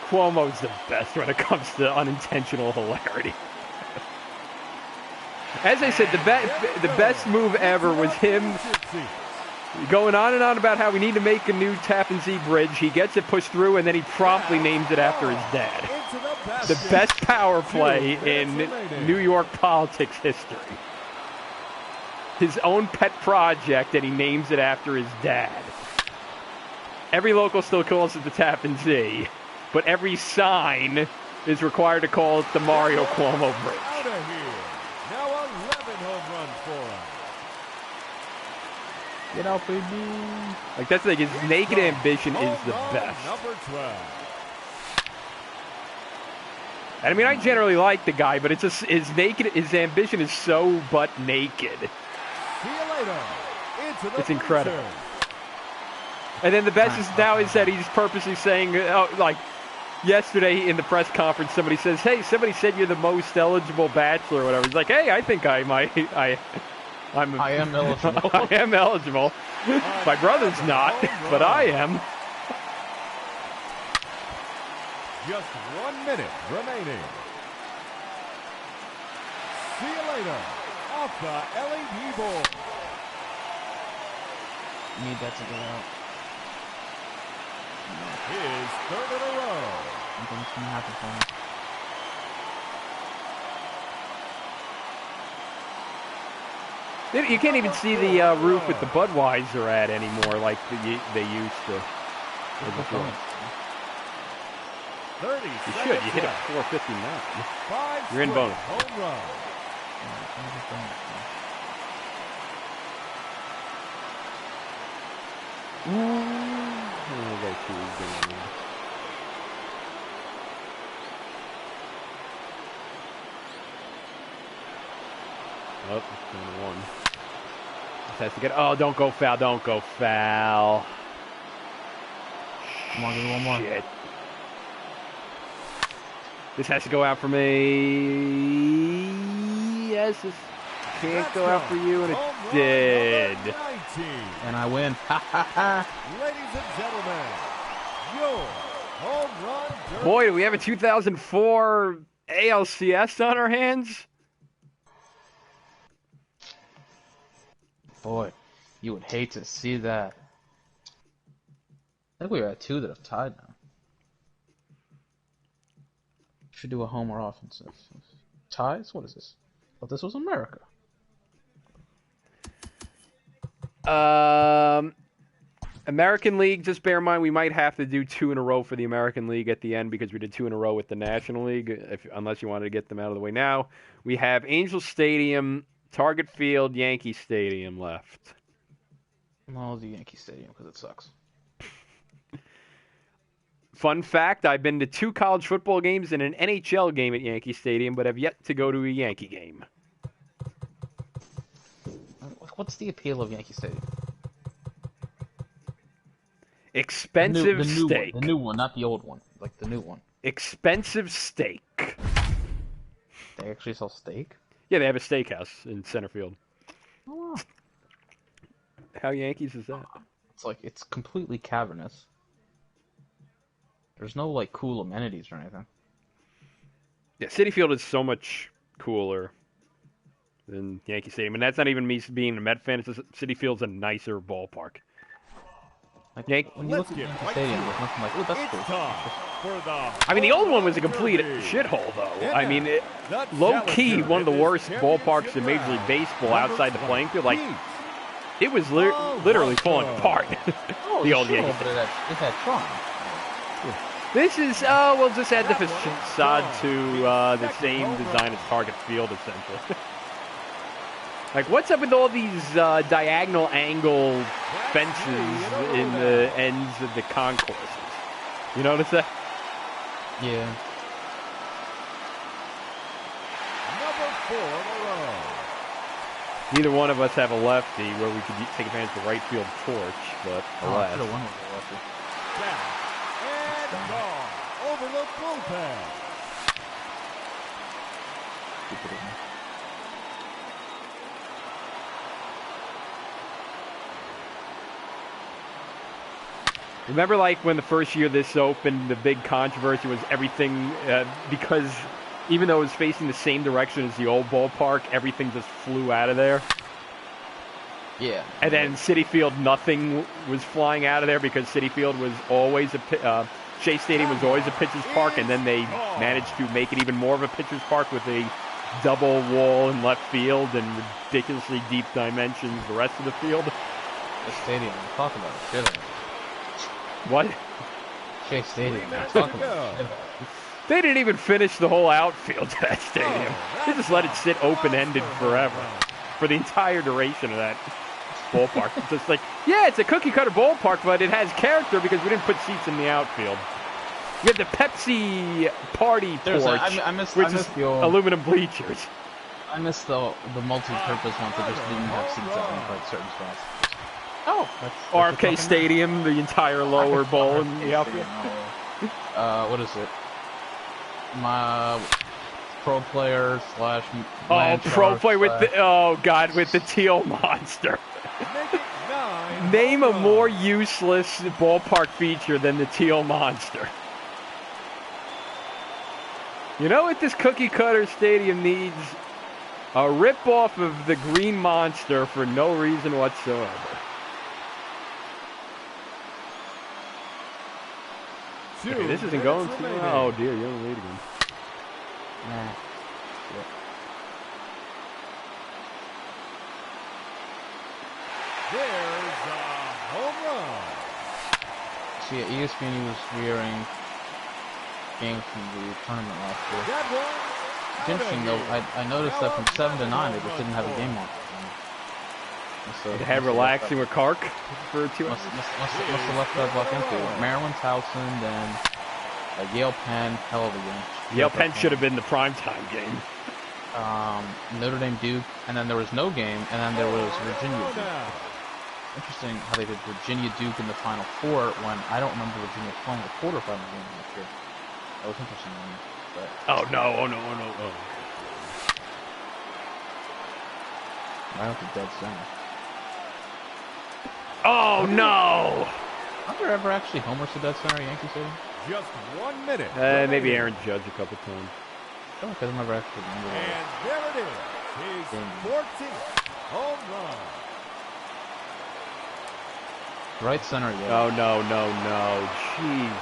Cuomo's the best when it comes to unintentional hilarity. As I said, the best move ever was him going on and on about how we need to make a new Tappan Zee bridge. He gets it pushed through, and then he promptly names it after his dad. The best power play in New York politics history. His own pet project, and he names it after his dad. Every local still calls it the Tappan Zee, but every sign is required to call it the Mario Cuomo Bridge. Out of here. Now 11 home runs for him. Get out, baby. Like that's like his naked ambition is the best. Number 12. And I mean, I generally like the guy, but it's just his ambition is so butt naked. See you later. It's incredible. And then the best is now is that he's purposely saying, like yesterday in the press conference, somebody says, "Hey, somebody said you're the most eligible bachelor," or whatever. He's like, "Hey, I think I might. I am eligible. I am eligible. My brother's not, but I am." Just 1 minute remaining. See you later. Off the LED board. Need that to go out. His third in a row. I think it's gonna happen for You can't even see the roof with the Budweiser at anymore like they used to. 30 You should. You hit a 459. You're in bonus. Home run. Oh, it's down to 1. This has to get. Oh, don't go foul. Don't go foul. Come on, give me one more. Shit. This has to go out for me. Yes, this can't go out for you, and it did. And I win. Ha ha ha. Ladies and gentlemen, your home run derby. Boy, do we have a 2004 ALCS on our hands? Boy, you would hate to see that. I think we are at 2 that have tied now. Should do a home or offensive. Ties? What is this? Thought this was America. American League, just bear in mind we might have to do 2 in a row for the American League at the end because we did 2 in a row with the National League, unless you wanted to get them out of the way now. We have Angel Stadium, Target Field, Yankee Stadium left. No, the Yankee Stadium because it sucks. Fun fact, I've been to 2 college football games and an NHL game at Yankee Stadium, but have yet to go to a Yankee game. What's the appeal of Yankee Stadium? Expensive the new steak. One, the new one, not the old one. Like the new one. Expensive steak. They actually sell steak? Yeah, they have a steakhouse in center field. Oh, wow. How Yankees is that? It's completely cavernous. There's no, like, cool amenities or anything. Yeah, Citi Field is so much cooler than Yankee Stadium. And that's not even me being a Met fan. It's just Citi Field's a nicer ballpark. Like, Yank- when you look at Yankee Stadium, there's nothing like, oh, that's cool. I mean, the old one was a complete shithole, though. I mean, low-key, one of the worst ballparks in Major League Baseball outside the playing field. Like, it was literally falling apart. Oh, The old sure, Yankee but it had fun. This is, we'll just add the facade to the same design as Target Field, essentially. Like, what's up with all these diagonal angle fences in the ends of the concourses? You notice that? Yeah. Number 4 in a row. Neither one of us have a lefty where we could take advantage of the right field torch, but alas. Should have won with the lefty. Down and gone over the bullpen. Stupid of me. Remember, like, when the first year this opened, the big controversy was everything, because even though it was facing the same direction as the old ballpark, everything just flew out of there. Yeah. And then Citi Field, nothing was flying out of there because Citi Field was always Shea Stadium was always a pitcher's park, and then they managed to make it even more of a pitcher's park with a double wall in left field and ridiculously deep dimensions the rest of the field. The stadium. Talk about it. Shit. What? Shea Stadium. Talk about it. They didn't even finish the whole outfield to that stadium. They just let it sit open-ended forever for the entire duration of that ballpark. It's just like, yeah, it's a cookie-cutter ballpark, but it has character because we didn't put seats in the outfield. You have the Pepsi party porch, which is aluminum bleachers. I missed the multi-purpose one that just didn't have seats up in like certain spots. Oh, that's RFK Stadium, the entire lower bowl in the outfield. What is it? My pro player / pro player with the with the teal monster. Name a more useless ballpark feature than the teal monster. You know what this cookie cutter stadium needs? A rip-off of the green monster for no reason whatsoever. Okay, this isn't going too well. Oh dear, you're in the lead again. Nah. There's a home run. See, at ESPN he was wearing games from the tournament last year. That one. It's interesting though, I noticed that from 7 to 9 they just didn't have a game on. So, They had relaxing with Kark for 2 hours. Must have left that block empty. Maryland Towson, then Yale Penn, hell of a game. Yale Penn should have been the primetime game. Notre Dame Duke, and then there was no game, and then there was Virginia Duke. Interesting how they did Virginia Duke in the Final Four when I don't remember Virginia playing the quarterfinal game last year. That was interesting to me. But Oh no! Oh no! Oh no! Oh. I don't think dead center. Oh no! Have there ever actually homers to dead center at Yankee Stadium? Just 1 minute. Maybe Aaron Judge a couple times. I feel like I never actually remember that. And there it is. His 14th home run. Right center, yeah. Oh no! No! No! Jeez.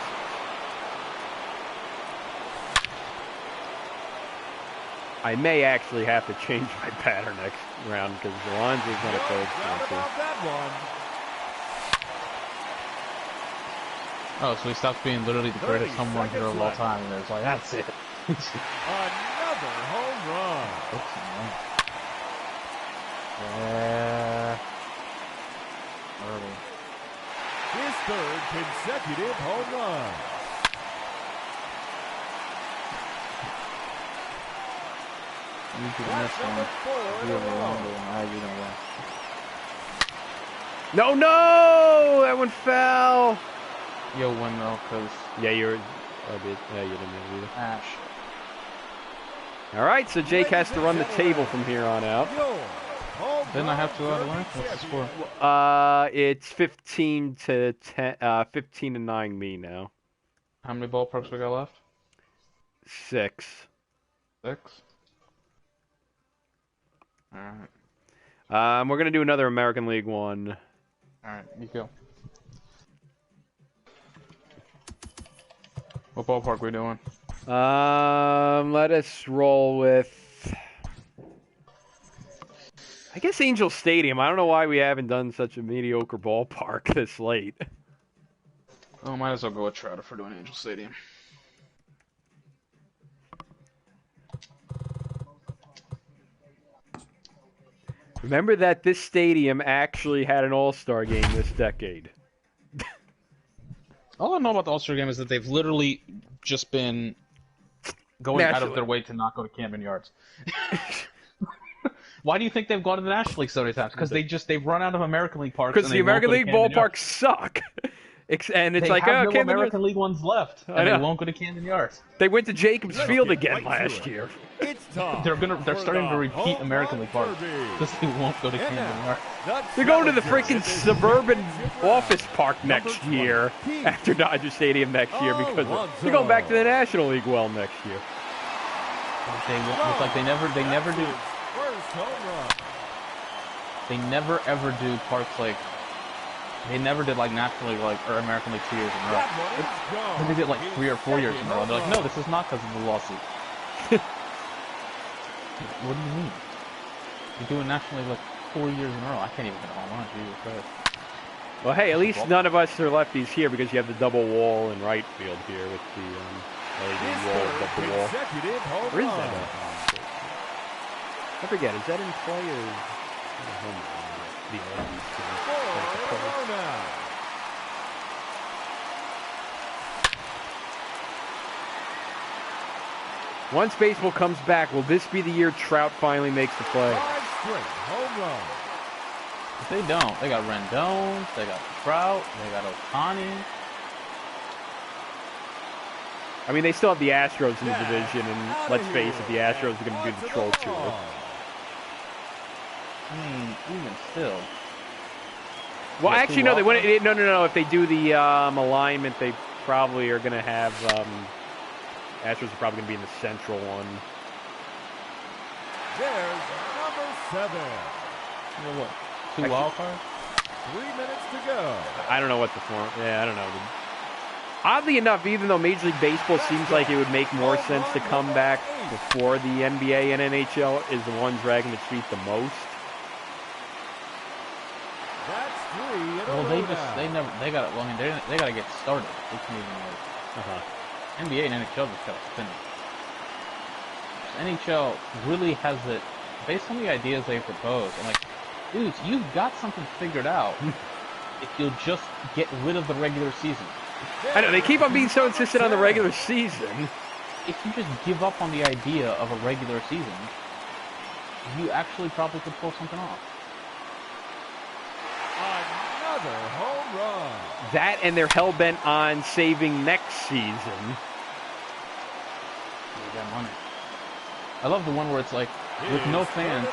I may actually have to change my pattern next round because the lines is going to close. That one. Oh, so he stops being literally the greatest home run hitter of all time, and it's like, that's it. Another home run. Yeah. Early. His third consecutive home run. You could miss That's number one. 4 in You a have a row. longer one. You know that. No! No! That one fell. You'll win though, because Yeah, you're. Oh, yeah, you didn't know either. Ash. All right, so Jake has to run the table from here on out. Your home Didn't I have to run win? What's the score? It's 15 to 10, 15 to 9 me now. How many ballparks we got left? 6. 6. Alright. We're gonna do another American League one. Alright, you go. What ballpark we doing? Let us roll with. I guess Angel Stadium. I don't know why we haven't done such a mediocre ballpark this late. Oh, might as well go with Trotter for doing Angel Stadium. Remember that this stadium actually had an All-Star game this decade. All I know about the All-Star game is that they've literally just been going out of their way to not go to Camden Yards. Why do you think they've gone to the National League so many times? Because they've run out of American League parks. Because the American League ballparks suck. And it's they like, have oh, no American League ones left, and they won't go to Camden Yards. They went to Jacobs Field again last year. It's time. They're starting to repeat American League parks because they won't go to Camden Yards. They're going to the freaking suburban office park next year after Dodger Stadium next year because they're going back to the National League well next year. It's like they never do. First home run. They never ever do parks like. They never did like National League or American League 2 years in a row. They did it like 3 or 4 years in a row. They're like, no, this is not because of the lawsuit. What do you mean? You're doing National League like 4 years in a row. I can't even get all on. Jesus Christ. Well, hey, at least none of us are lefties here because you have the double wall in right field here with the LED wall above the wall. Where is that at? I forget. Is that in play or the LED screen? Once baseball comes back, will this be the year Trout finally makes the play? Home run. If they don't, they got Rendon, they got Trout, they got Ohtani. I mean, they still have the Astros in the division, and let's face it, the Astros are going to do the Troll Tour. I mean, even still. Well, actually, no. They wouldn't. No. If they do the alignment, they probably are going to have. Astros are probably going to be in the central one. There's number 7. You know what? 2 wild cards? 3 minutes to go. I don't know what the form. Yeah, I don't know. Oddly enough, even though Major League Baseball seems like it would make more sense to come back before the NBA and NHL is the one dragging the feet the most. That they got. Well, I mean, they got to get started. They can even like. NBA and NHL just got to spin it. NHL really has it based on the ideas they propose. I'm like, dudes, you've got something figured out. If you'll just get rid of the regular season. I know they keep on being so insistent on the regular season. If you just give up on the idea of a regular season, you actually probably could pull something off. Another home run. That and they're hell-bent on saving next season. You got money. I love the one where it's like, with no fans,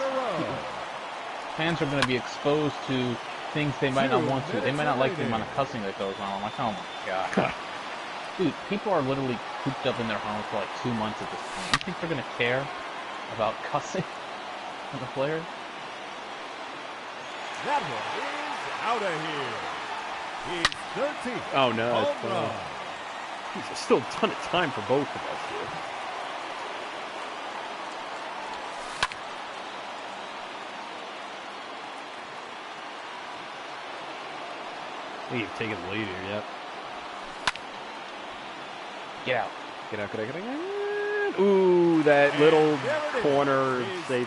fans are going to be exposed to things they might not want to. They might not like the amount of cussing that goes on. I'm like, oh my god. Dude, people are literally cooped up in their homes for like 2 months at this point. You think they're going to care about cussing from the players? That one is out of here. He's 13th. Oh no. Home run. There's still a ton of time for both of us here. I think you've taken the lead here, yep. Get out. Get out. Ooh, that little corner save.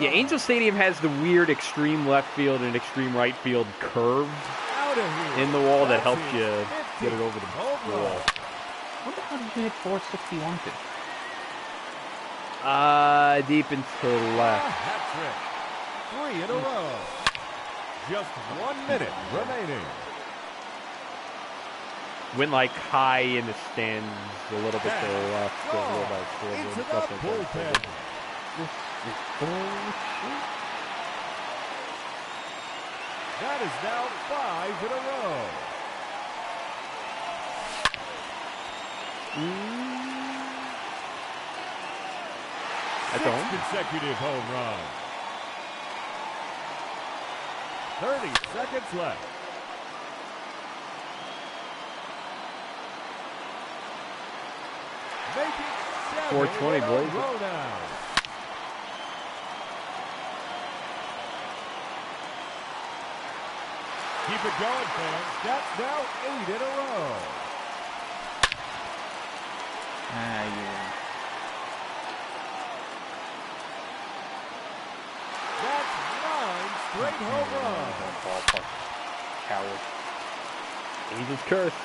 Yeah, Angel Stadium has the weird extreme left field and extreme right field curve in the wall that helps you get it over the wall. What the hell did you hit 461 to? Deep into the left. Hat-trick. 3 in a row. Just 1 minute remaining. Went like high in the stands, a little bit to the left, a little bit into the bullpen. This is bullshit. That is now 5 in a row. That's 6 all. consecutive home runs. 30 seconds left. Making 420 Blaze. now. Keep it going, fans. That's now 8 in a row. Yeah. That's 9 straight home runs. Ballpark. Coward. Angels curse.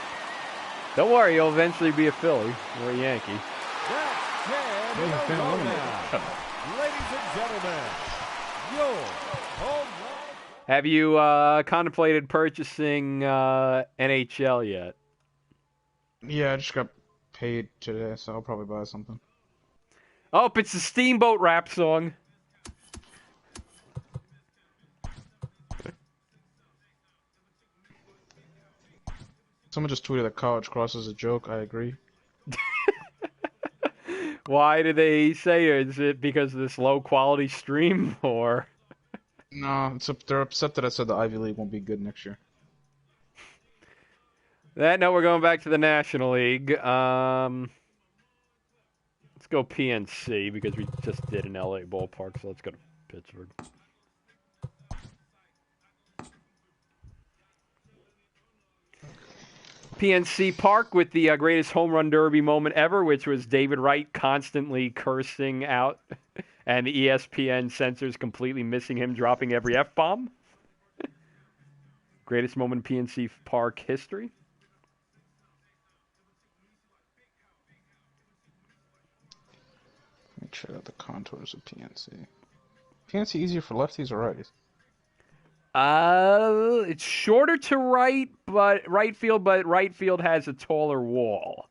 Don't worry, you'll eventually be a Philly or a Yankee. That's 10 in a row now. Ladies and gentlemen, your home run. Have you contemplated purchasing NHL yet? Yeah, I just got paid today, so I'll probably buy something. Oh, it's the Steamboat rap song. Someone just tweeted that college CROSSE is a joke. I agree. Why do they say it? Is it because of this low quality stream or? No, they're upset that I said the Ivy League won't be good next year. No, we're going back to the National League. Let's go PNC because we just did an LA ballpark, so let's go to Pittsburgh. PNC Park with the greatest home run derby moment ever, which was David Wright constantly cursing out and the ESPN censors completely missing him dropping every F-bomb. Greatest moment in PNC Park history. Let me check out the contours of PNC. PNC easier for lefties or righties? It's shorter to right field has a taller wall.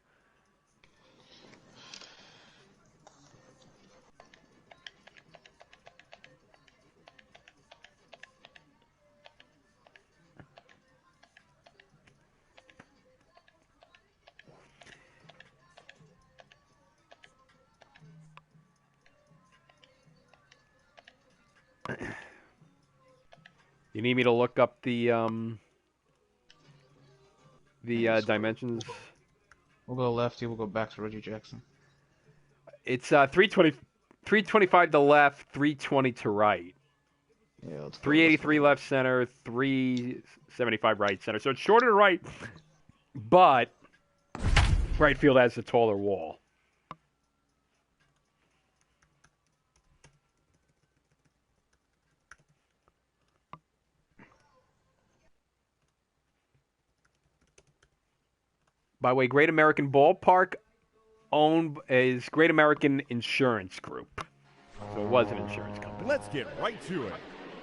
You need me to look up the dimensions? We'll go lefty. We'll go back to Reggie Jackson. It's 325 to left, 320 to right. Yeah, let's go. 383 left center, 375 right center. So it's shorter to right, but right field has the taller wall. By the way, Great American Ballpark is Great American Insurance Group. So it was an insurance company. Let's get right to it.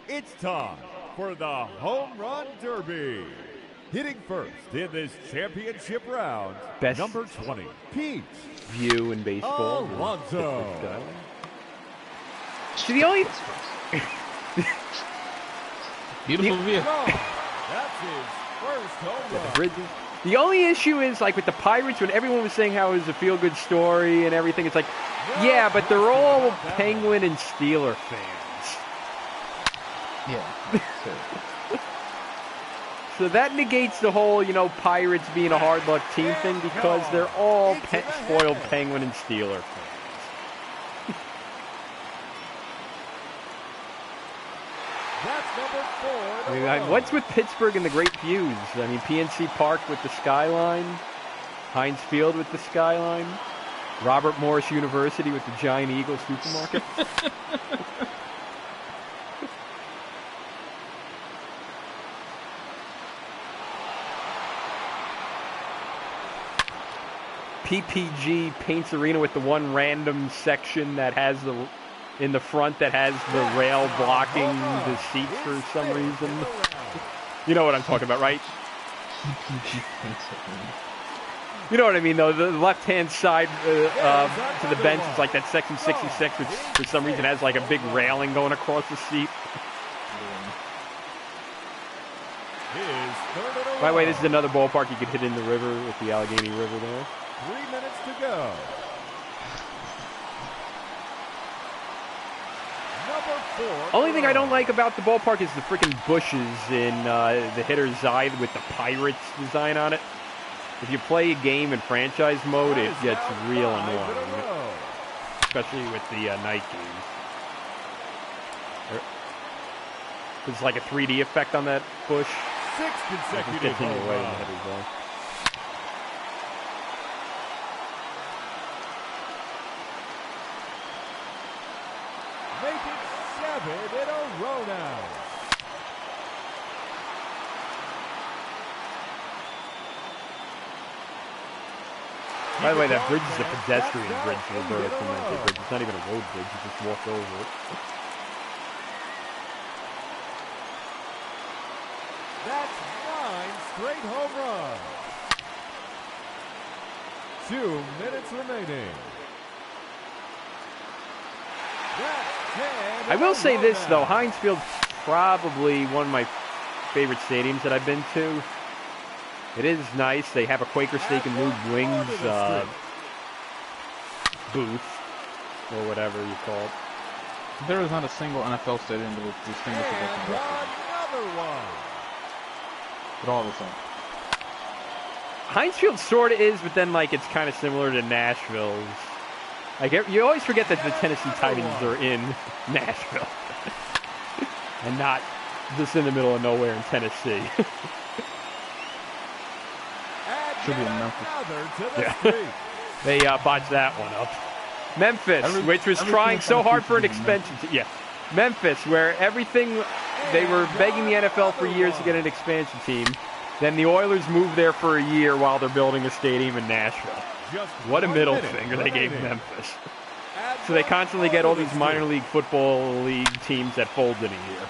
It's time for the Home Run Derby. Hitting first in this championship round, Best number 20, Pete view in baseball. Alonso. See, the only Beautiful view. That's his first home run. bridges. The only issue is, like, with the Pirates, when everyone was saying how it was a feel-good story and everything, it's like, yeah, but they're all Penguin and Steeler fans. Yeah. So that negates the whole, Pirates being a hard luck team thing, because they're all spoiled Penguin and Steeler fans. That's number 4. I mean, what's with Pittsburgh and the great views? I mean, PNC Park with the skyline, Heinz Field with the skyline, Robert Morris University with the Giant Eagle supermarket. PPG paints arena with the one random section that has in the front that has the rail blocking the seats for some reason. You know what I'm talking about, right? You know what I mean, though. The left-hand side to the bench is like that section 66, which for some reason has like a big railing going across the seat. By the way, this is another ballpark you could hit in the river with the Allegheny River there. 3 minutes to go. Number 4. Only thing I don't like about the ballpark is the freaking bushes in the hitter's eye with the Pirates design on it. If you play a game in franchise mode, it gets real annoying, especially with the night games. There's like a 3D effect on that bush. 6 consecutive home runs. Make it 7 in a row now. By the way, that bridge is a pedestrian bridge, Roberto Clemente bridge. It's not even a road bridge, you just walk over it. That's 9 straight home runs. 2 minutes remaining. I will say this, though. Heinz Field's probably one of my favorite stadiums that I've been to. It is nice. They have a Quaker Steak and Lube Wings booth, or whatever you call it. There is not a single NFL stadium that is distinguishable from the rest Another one. They're all the same. Heinz Field sort of is, but then, like, it's kind of similar to Nashville's. Like, you always forget that the Tennessee Titans are in Nashville and not just in the middle of nowhere in Tennessee. Should be in Memphis. Yeah. They botched that one up. Memphis, which was trying so hard for an expansion. Yeah, Memphis, where everything, they were begging the NFL for years to get an expansion team. Then the Oilers moved there for a year while they're building a stadium in Nashville. What a middle finger they gave Memphis. So they constantly get all these minor league football league teams that fold in a year.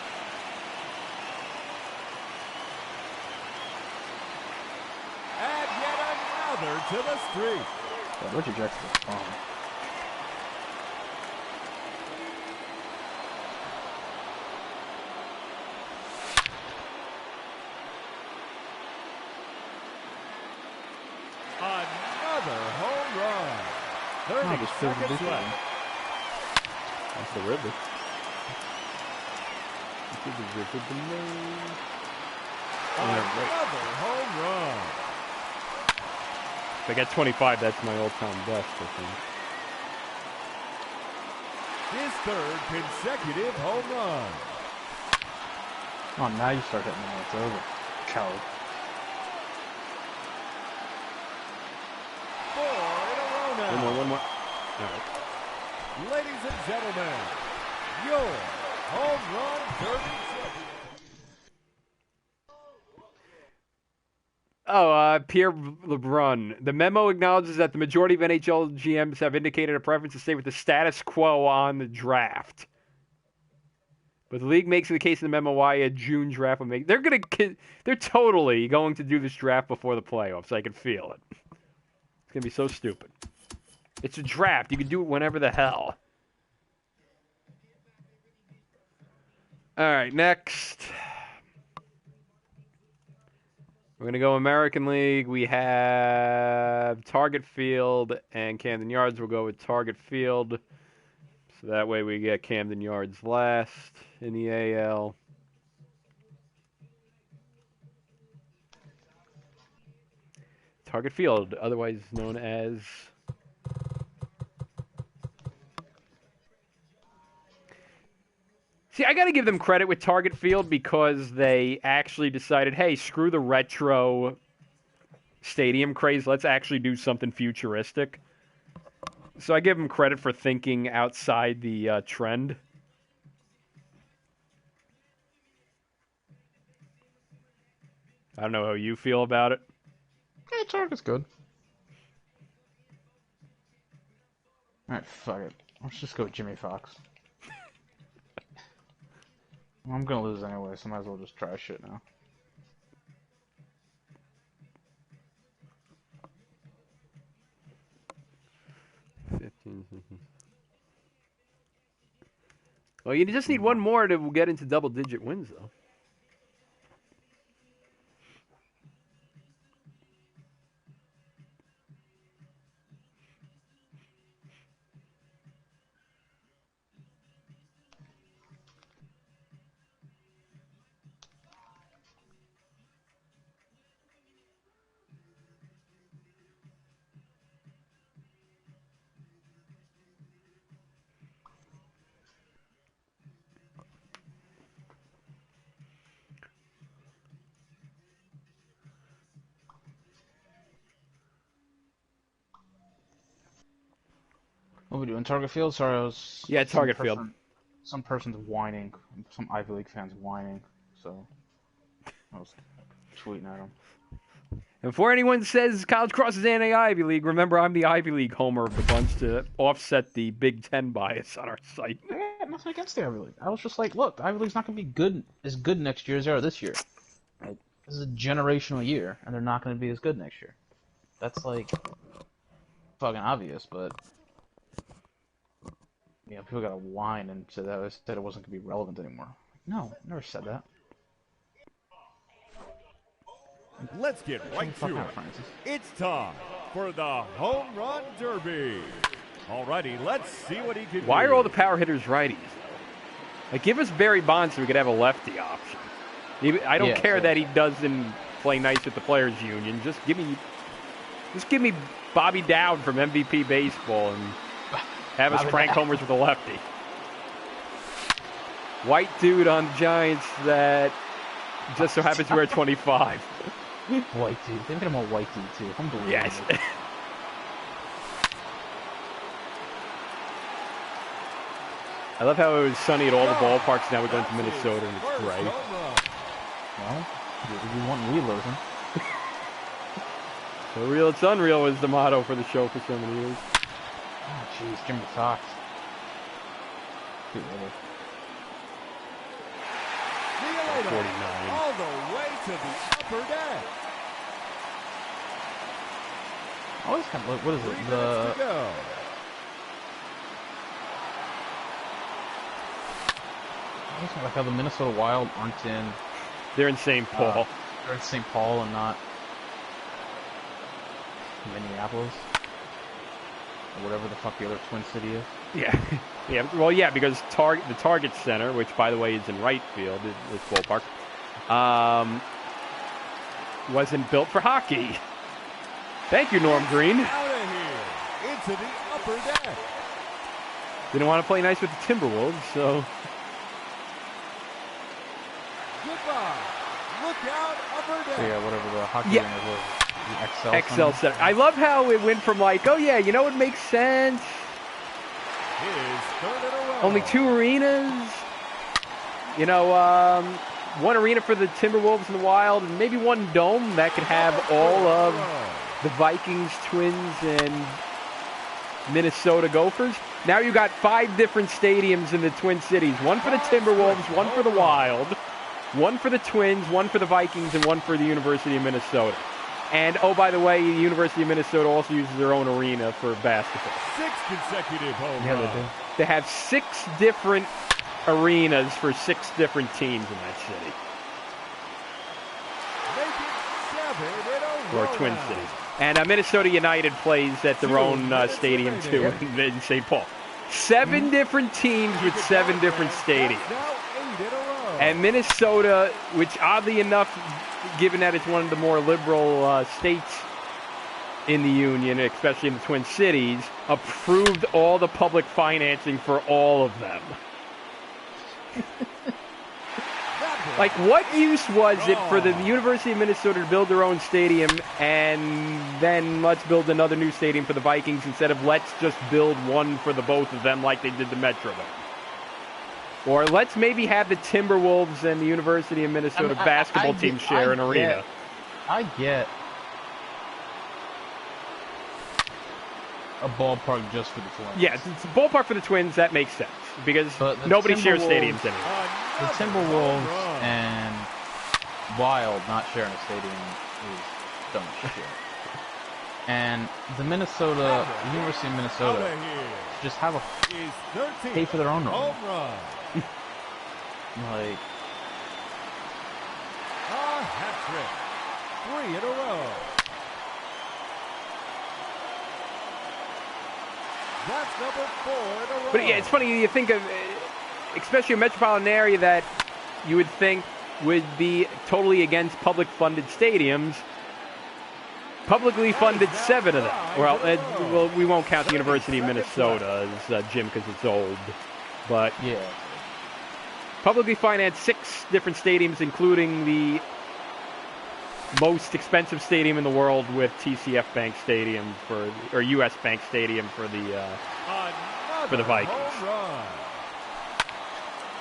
Add yet another to the streak. Yeah, Richard Jackson is fine. Another home run. 30 seconds left. That's the river. This is the river below. Another home run. If I get 25, that's my all-time best, I think. His third consecutive home run. Oh, now you start hitting me when it's over. Coward. 4 in a row now. One more. All right. Ladies and gentlemen, your home run derby champion. Pierre LeBrun. The memo acknowledges that the majority of NHL GMs have indicated a preference to stay with the status quo on the draft. But the league makes the case in the memo why a June draft would make. They're totally going to do this draft before the playoffs. I can feel it. It's gonna be so stupid. It's a draft. You can do it whenever the hell. All right, next. We're going to go American League. We have Target Field and Camden Yards. We'll go with Target Field. So that way we get Camden Yards last in the AL. Target Field, otherwise known as... See, I got to give them credit with Target Field because they actually decided, hey, screw the retro stadium craze. Let's actually do something futuristic. So I give them credit for thinking outside the trend. I don't know how you feel about it. Yeah, Target's good. Alright, fuck it. Let's just go with Jimmy Fox. I'm gonna lose anyway, so might as well just try shit now. Well, you just need one more to get into double-digit wins, though. What are we doing? Target Field? Sorry, I was... Yeah, Target Field. Some person's whining. Some Ivy League fans whining. So, I was tweeting at him. And before anyone says College Cross is anti-Ivy League, remember I'm the Ivy League homer of the bunch to offset the Big Ten bias on our site. I had nothing against the Ivy League. I was just like, look, the Ivy League's not going to be as good next year as they are this year. Like, this is a generational year, and they're not going to be as good next year. That's, like, fucking obvious, but... You know, people got to whine and say that it wasn't going to be relevant anymore. No, I never said that. Let's get right to it. It's time for the Home Run Derby. Alrighty, let's see what he can do. Why are all the power hitters righties? Like, give us Barry Bonds so we could have a lefty option. I don't care that he doesn't play nice with the Players Union. Just give me Bobby Dowd from MVP Baseball and have us crank homers with a lefty. White dude on the Giants that just so happens to wear 25. White dude. They made him a white dude, too. Unbelievable. Yes. I love how it was sunny at all the ballparks. Now we're going to Minnesota and it's gray. Well, we want realism. So real, it's unreal was the motto for the show for so many years. Oh, jeez, Jimmy Fox. See you later. 49. All the way to the upper deck. I always kind of look, what is it? 3 minutes to go. I just like how the Minnesota Wild aren't in. They're in St. Paul. They're in St. Paul and not Minneapolis. Or whatever the fuck the other Twin City is. Yeah. Yeah. Well, yeah, because the Target Center, which, by the way, is in right field, this ballpark, wasn't built for hockey. Thank you, Norm Green. Out of here. Into the upper deck. Didn't want to play nice with the Timberwolves, so... Goodbye. So yeah, whatever the hockey thing was, the XL Center. I love how it went from like, oh yeah, you know what makes sense? Only 2 arenas. You know, 1 arena for the Timberwolves and the Wild, and maybe 1 dome that could have all of the Vikings, Twins, and Minnesota Gophers. Now you got 5 different stadiums in the Twin Cities. 1 for the Timberwolves, 1 for the Wild, 1 for the Twins, 1 for the Vikings, and 1 for the University of Minnesota. And, oh, by the way, the University of Minnesota also uses their own arena for basketball. 6 consecutive home runs. They do. They have 6 different arenas for 6 different teams in that city. Or Twin Cities. And Minnesota United plays at their own stadium, too, in St. Paul. 7 different teams with 7 different stadiums. And Minnesota, which oddly enough, given that it's one of the more liberal states in the Union, especially in the Twin Cities, approved all the public financing for all of them. Like, what use was it for the University of Minnesota to build their own stadium and then let's build another new stadium for the Vikings instead of let's just build one for the both of them like they did the Metrodome? Or let's maybe have the Timberwolves and the University of Minnesota basketball team share an arena. I get a ballpark just for the Twins. Yeah, it's a ballpark for the Twins. That makes sense because nobody shares stadiums anymore. The Timberwolves and Wild not sharing a stadium is dumb shit. And the University of Minnesota, just have a pay for their own run. Like, a hat trick. 3 in a row. That's number 4 in a row. But yeah, it's funny, you think of, especially a metropolitan area that you would think would be totally against public funded stadiums. Publicly funded 7 of them. Well, we won't count the University of Minnesota as gym because it's old. But yeah. Publicly financed 6 different stadiums, including the most expensive stadium in the world with TCF Bank Stadium or US Bank Stadium for the Vikings.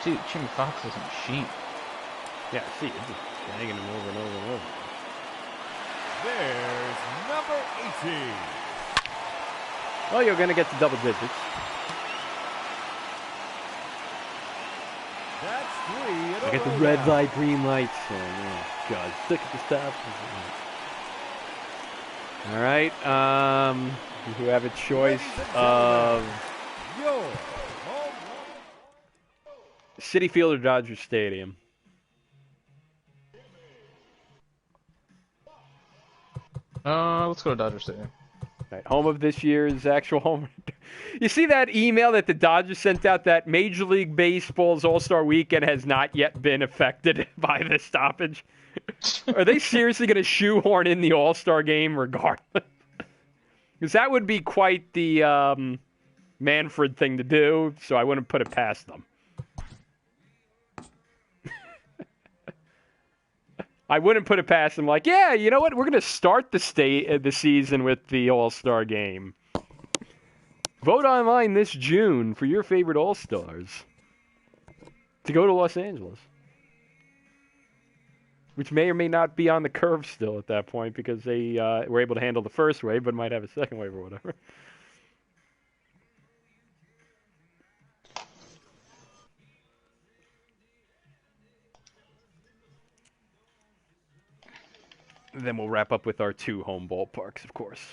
Dude, Jimmy Fox is a machine. Yeah, see, it's just banging him over and over and over. There's number 18. Well, you're going to get to double digits. That's 3 in a row. I get the red light, green light. Oh, God, stick at the stop. All right. You have a choice of Citi Field or Dodger Stadium. Let's go to Dodger Stadium. Right, home of this year's actual home. You see that email that the Dodgers sent out that Major League Baseball's All-Star Weekend has not yet been affected by the stoppage? Are they seriously going to shoehorn in the All-Star game regardless? Because that would be quite the Manfred thing to do, so I wouldn't put it past them. I wouldn't put it past them like, yeah, you know what? We're going to start the season with the All-Star game. Vote online this June for your favorite All-Stars to go to Los Angeles. Which may or may not be on the curve still at that point because they were able to handle the first wave but might have a second wave or whatever. Then we'll wrap up with our 2 home ballparks, of course.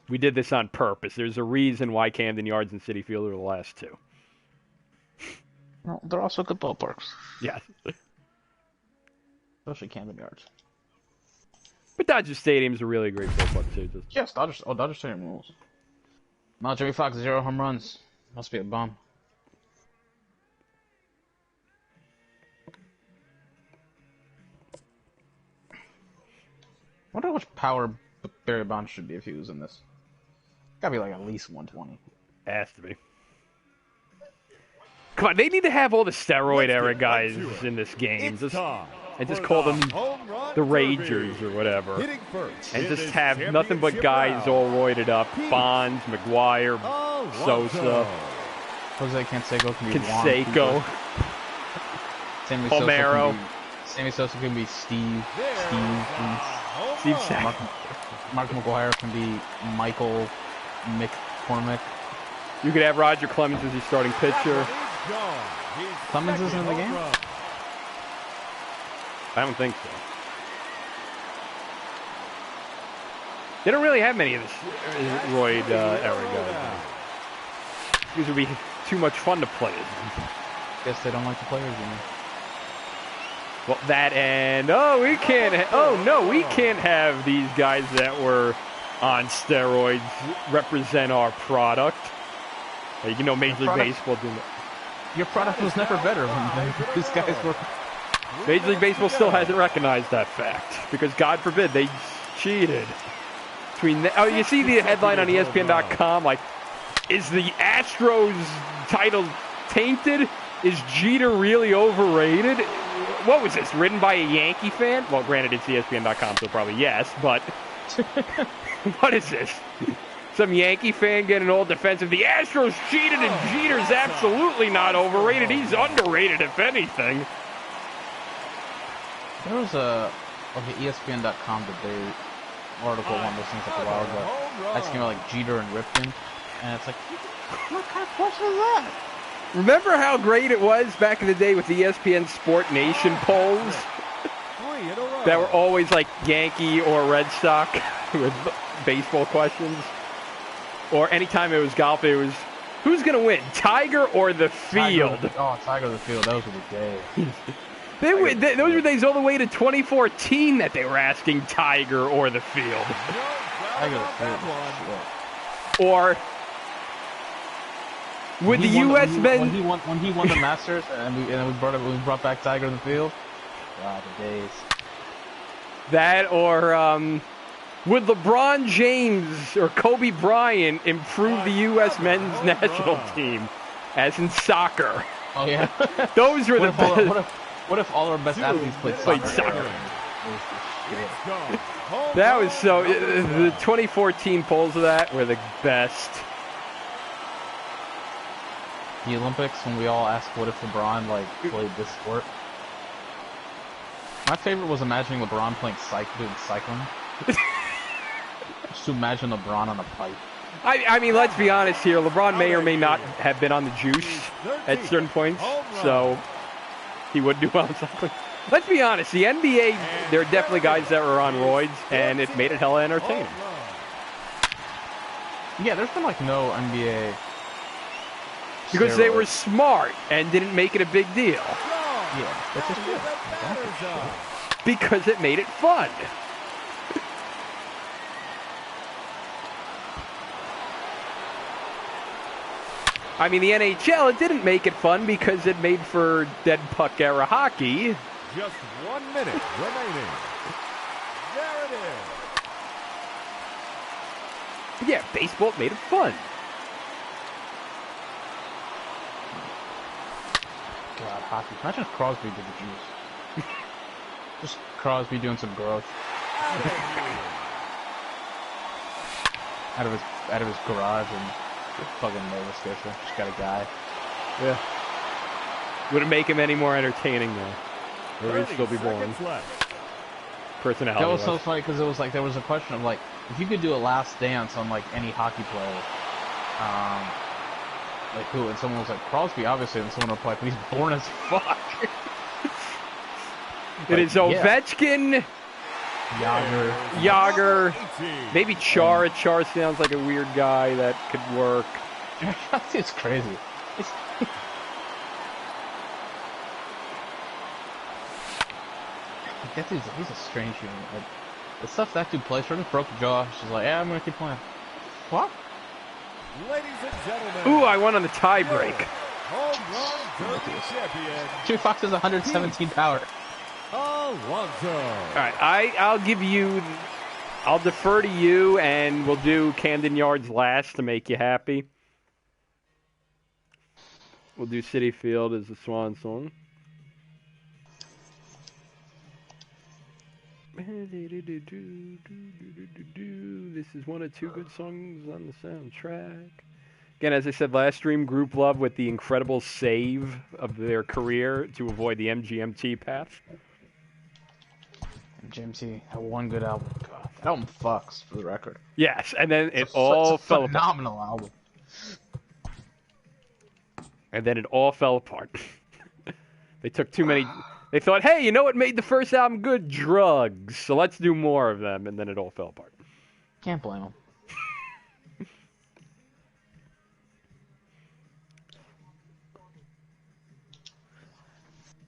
We did this on purpose. There's a reason why Camden Yards and Citi Field are the last 2. Well, they're also good ballparks. Yes. Especially Camden Yards. But Dodger Stadium's a really great ballpark, too. Yes, Dodger Stadium rules. No, Jimmy Fox, 0 home runs. Must be a bum. I wonder how much power Barry Bonds should be if he was in this. Gotta be like at least 120. Has to be. Come on, they need to have all the steroid era guys in this game. Just call them the Ragers or whatever. And just have nothing but guys all roided up. Bonds, McGuire, Sosa. Jose Canseco can be Canseco. Palmeiro. Sammy Sosa can be Steve Sack. Mark McGuire can be Michael McCormick. You could have Roger Clemens as your starting pitcher. Clemens isn't in the game? I don't think so. They don't really have many of this Royd era guys. These would be too much fun to play. Guess they don't like the players anymore. Well, that and we can't have these guys that were on steroids represent our product. You know, Major League Baseball didn't. Your product was never better when these guys were. Major League Baseball still hasn't recognized that fact because, God forbid, they cheated. You see the headline on ESPN.com, like, is the Astros title tainted? Is Jeter really overrated? What was this, written by a Yankee fan? Well, granted, it's ESPN.com, so probably yes, but what is this? Some Yankee fan getting all defensive. The Astros cheated and Jeter's absolutely not overrated. He's underrated, if anything. There was an ESPN.com debate article, one of those things like a while ago, asking about like Jeter and Ripken, and it's like, what kind of question is that? Remember how great it was back in the day with the ESPN Sport Nation polls that were always like Yankee or Red Sox with baseball questions? Or anytime it was golf, it was, who's going to win, Tiger or the field? Tiger or the field. Those were the days. Those were days all the way to 2014 that they were asking Tiger or the field. Tiger or the field. Or would the U.S. men... When he won the Masters and we brought back Tiger in the field? Wow, the days. That or... would LeBron James or Kobe Bryant improve the U.S. men's national team, as in soccer? Oh, yeah. Those were the best. What if all our best athletes played soccer? That was so... The 2014 polls of that were the best. The Olympics, when we all asked what if LeBron played this sport. My favorite was imagining LeBron doing cycling. Just to imagine LeBron on a bike. I mean, let's be honest here. LeBron may or may not have been on the juice at certain points, so he would do well in cycling. Let's be honest. The NBA, there are definitely guys that were on roids, and it made it hella entertaining. Yeah, there's been no NBA... Because steroids. they were smart and didn't make it a big deal. Yeah, that's just good. Because it made it fun. I mean, the NHL, it didn't make it fun because it made for dead puck era hockey. Just 1 minute remaining. There it is. But yeah, baseball made it fun. God, hockey. Imagine if Crosby did the juice. Just Crosby doing some growth. out of his garage in fucking Nova Scotia. Just got a guy. Yeah. Wouldn't make him any more entertaining though. Or he'd still be boring. Personality. That was so funny because it was there was a question of if you could do a last dance on any hockey player, who? And someone was like Crosby, obviously, and someone replied, but he's boring as fuck. It is Ovechkin, Yager, maybe Chara. Chara sounds like a weird guy that could work. It's crazy. He's a strange human. The stuff that dude plays for him broke the jaw. She's like, yeah, I'm gonna keep playing. What? Ladies and gentlemen. Ooh, I won on the tie break. Home run derby champion. Jimmy Fox has 117 power. Alonso. All right, I'll defer to you, and we'll do Camden Yards last to make you happy. We'll do City Field as the swan song. This is one of two good songs on the soundtrack. Again, as I said last stream, Group Love with the incredible save of their career to avoid the MGMT path. MGMT had one good album. God, that album fucks, for the record. Yes, and then it all fell apart. Phenomenal album. And then it all fell apart. They took too many... They thought, hey, you know what made the first album good? Drugs. So let's do more of them. And then it all fell apart. Can't blame them.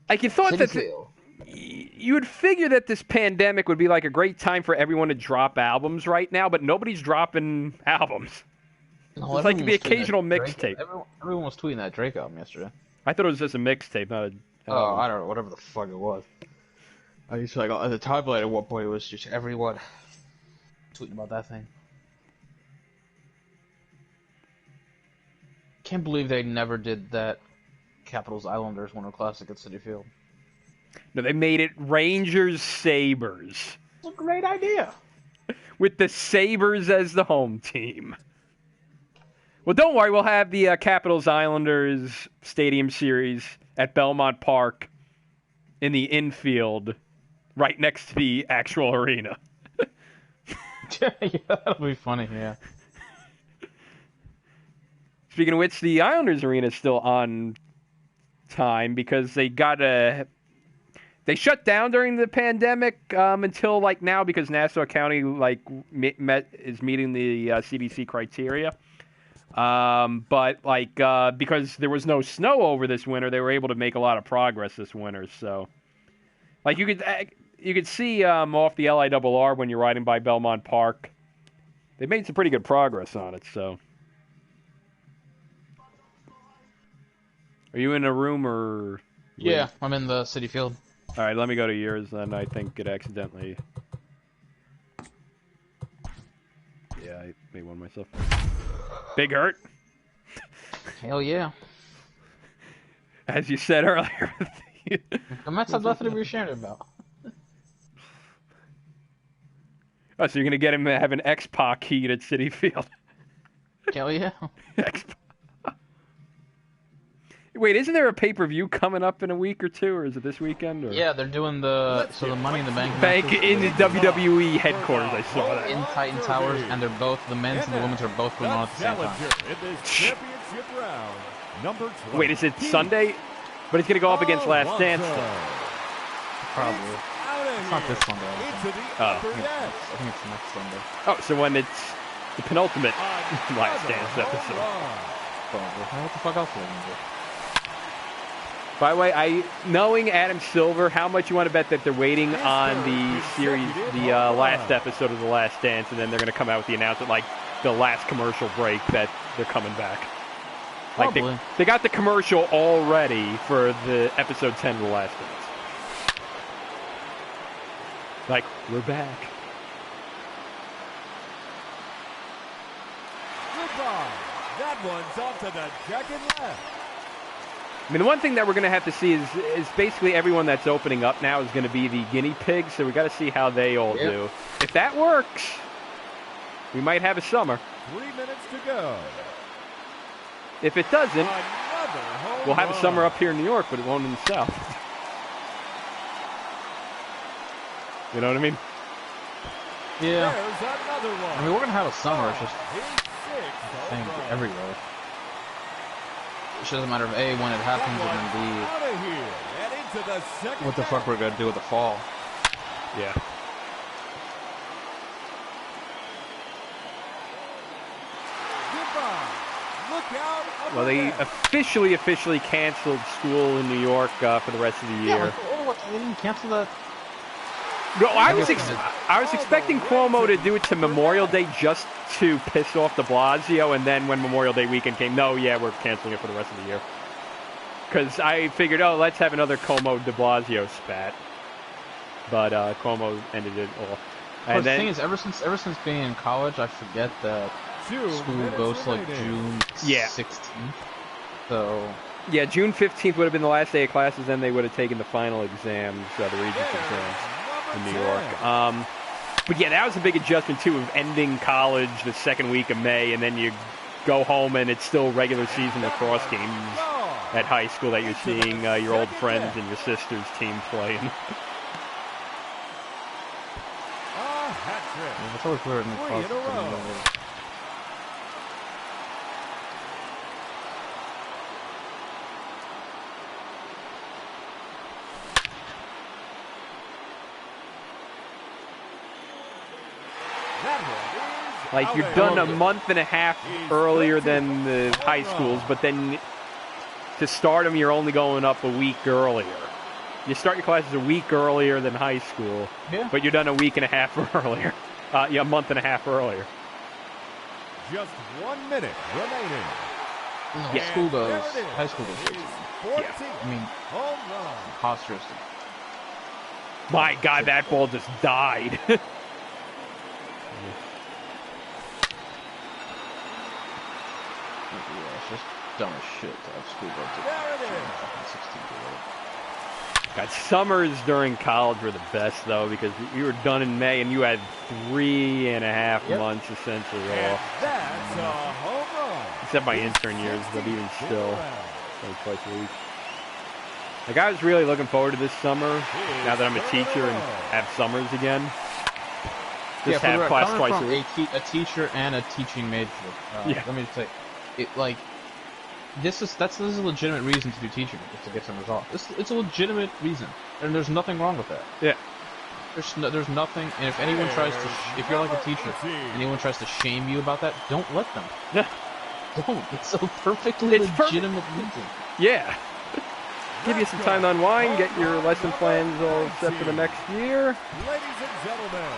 Like, you thought that... You would figure that this pandemic would be like a great time for everyone to drop albums right now, but nobody's dropping albums. No, it's like the occasional mixtape. Everyone was tweeting that Drake album yesterday. I thought it was just a mixtape, not a... Oh, I don't know, whatever the fuck it was. I used to, like, at the tablet at one point, it was just everyone tweeting about that thing. Can't believe they never did that Capitals Islanders Winter Classic at Citi Field. No, they made it Rangers Sabres. It's a great idea. With the Sabres as the home team. Well, don't worry, we'll have the Capitals Islanders Stadium Series at Belmont Park in the infield, right next to the actual arena. Yeah, that'll be funny, yeah. Speaking of which, the Islanders arena is still on time because they shut down during the pandemic until like now because Nassau County is meeting the CDC criteria. But like because there was no snow over this winter, they were able to make a lot of progress this winter. So, like you could see off the LIRR when you're riding by Belmont Park, they made some pretty good progress on it. So, are you in a room or? Yeah, I'm in the Citi Field. All right, let me go to yours. Then I think it accidentally. Yeah, I made one myself. Big hurt. Hell yeah. As you said earlier. The Mets have nothing to be ashamed about. Oh, so you're going to get him to have an X-Pac heat at Citi Field. Hell yeah. X-Pac. Wait, isn't there a pay-per-view coming up in a week or two, or is it this weekend? Or? Yeah, they're doing the Money in the Bank in the WWE headquarters. I saw that in Titan Towers, and they're both the men's and the women's are both going on at the same time. Wait, is it Sunday? But it's gonna go up against Last Dance. Probably. It's not this Sunday. I think it's next Sunday. Oh, so when it's the penultimate Last Dance episode. Probably. What the fuck else are they gonna do? By the way, knowing Adam Silver, how much you want to bet that they're waiting on the series, the last episode of The Last Dance, and then they're going to come out with the announcement, like the last commercial break, that they're coming back. Like they got the commercial all ready for the episode 10 of The Last Dance. Like, we're back. Goodbye. That one's off to the second left. I mean, the one thing that we're going to have to see is basically everyone that's opening up now is going to be the guinea pigs, so we got to see how they all do. If that works, we might have a summer. 3 minutes to go. If it doesn't, we'll have a summer up here in New York, but it won't in the South. You know what I mean? Yeah. There's another one. I mean, we're going to have a summer. It's just the same everywhere. It doesn't matter if A, when it happens, and then B, what the fuck we're going to do with the fall. Yeah. Well, they officially canceled school in New York for the rest of the year. Yeah, they didn't cancel that. No, I was expecting Cuomo to do it to Memorial Day just to piss off de Blasio, and then when Memorial Day weekend came, we're canceling it for the rest of the year. Because I figured, let's have another Cuomo de Blasio spat. But Cuomo ended it all. And the thing is, ever since being in college, I forget that school goes to like June 16th. So Yeah, June 15th would have been the last day of classes. Then they would have taken the final exams, the Regents exams in New York. But yeah, that was a big adjustment too, of ending college the second week of May, and then you go home and it's still regular season lacrosse games at high school that you're seeing your old friends and your sister's team playing. Yeah, it's always weird in the class. Like, you're done a month and a half earlier than the high schools, but then to start them, you're only going up a week earlier. You start your classes a week earlier than high school, but you're done a week and a half earlier. A month and a half earlier. Just 1 minute remaining. Yeah. School does. High school does. Yeah. I mean, preposterous. My God, that ball just died. Yeah, it's just dumb as shit to have school go to 16 God, summers during college were the best, though, because you were done in May and you had 3.5 months essentially off. That's a home run. Except my intern years, but even still, like twice a week. Like, I was really looking forward to this summer, now that I'm a teacher and have summers again. Just have class twice a week. A teacher and a teaching major. Let me just say, this is a legitimate reason to do teaching, is to get some results. It's a legitimate reason, and there's nothing wrong with that. Yeah. There's nothing, and if anyone tries to, if you're like a teacher, anyone tries to shame you about that, don't let them. Yeah. Don't. It's a perfectly legitimate reason. Yeah. Give you some time to unwind, get your lesson plans all set for the next year. Ladies and gentlemen,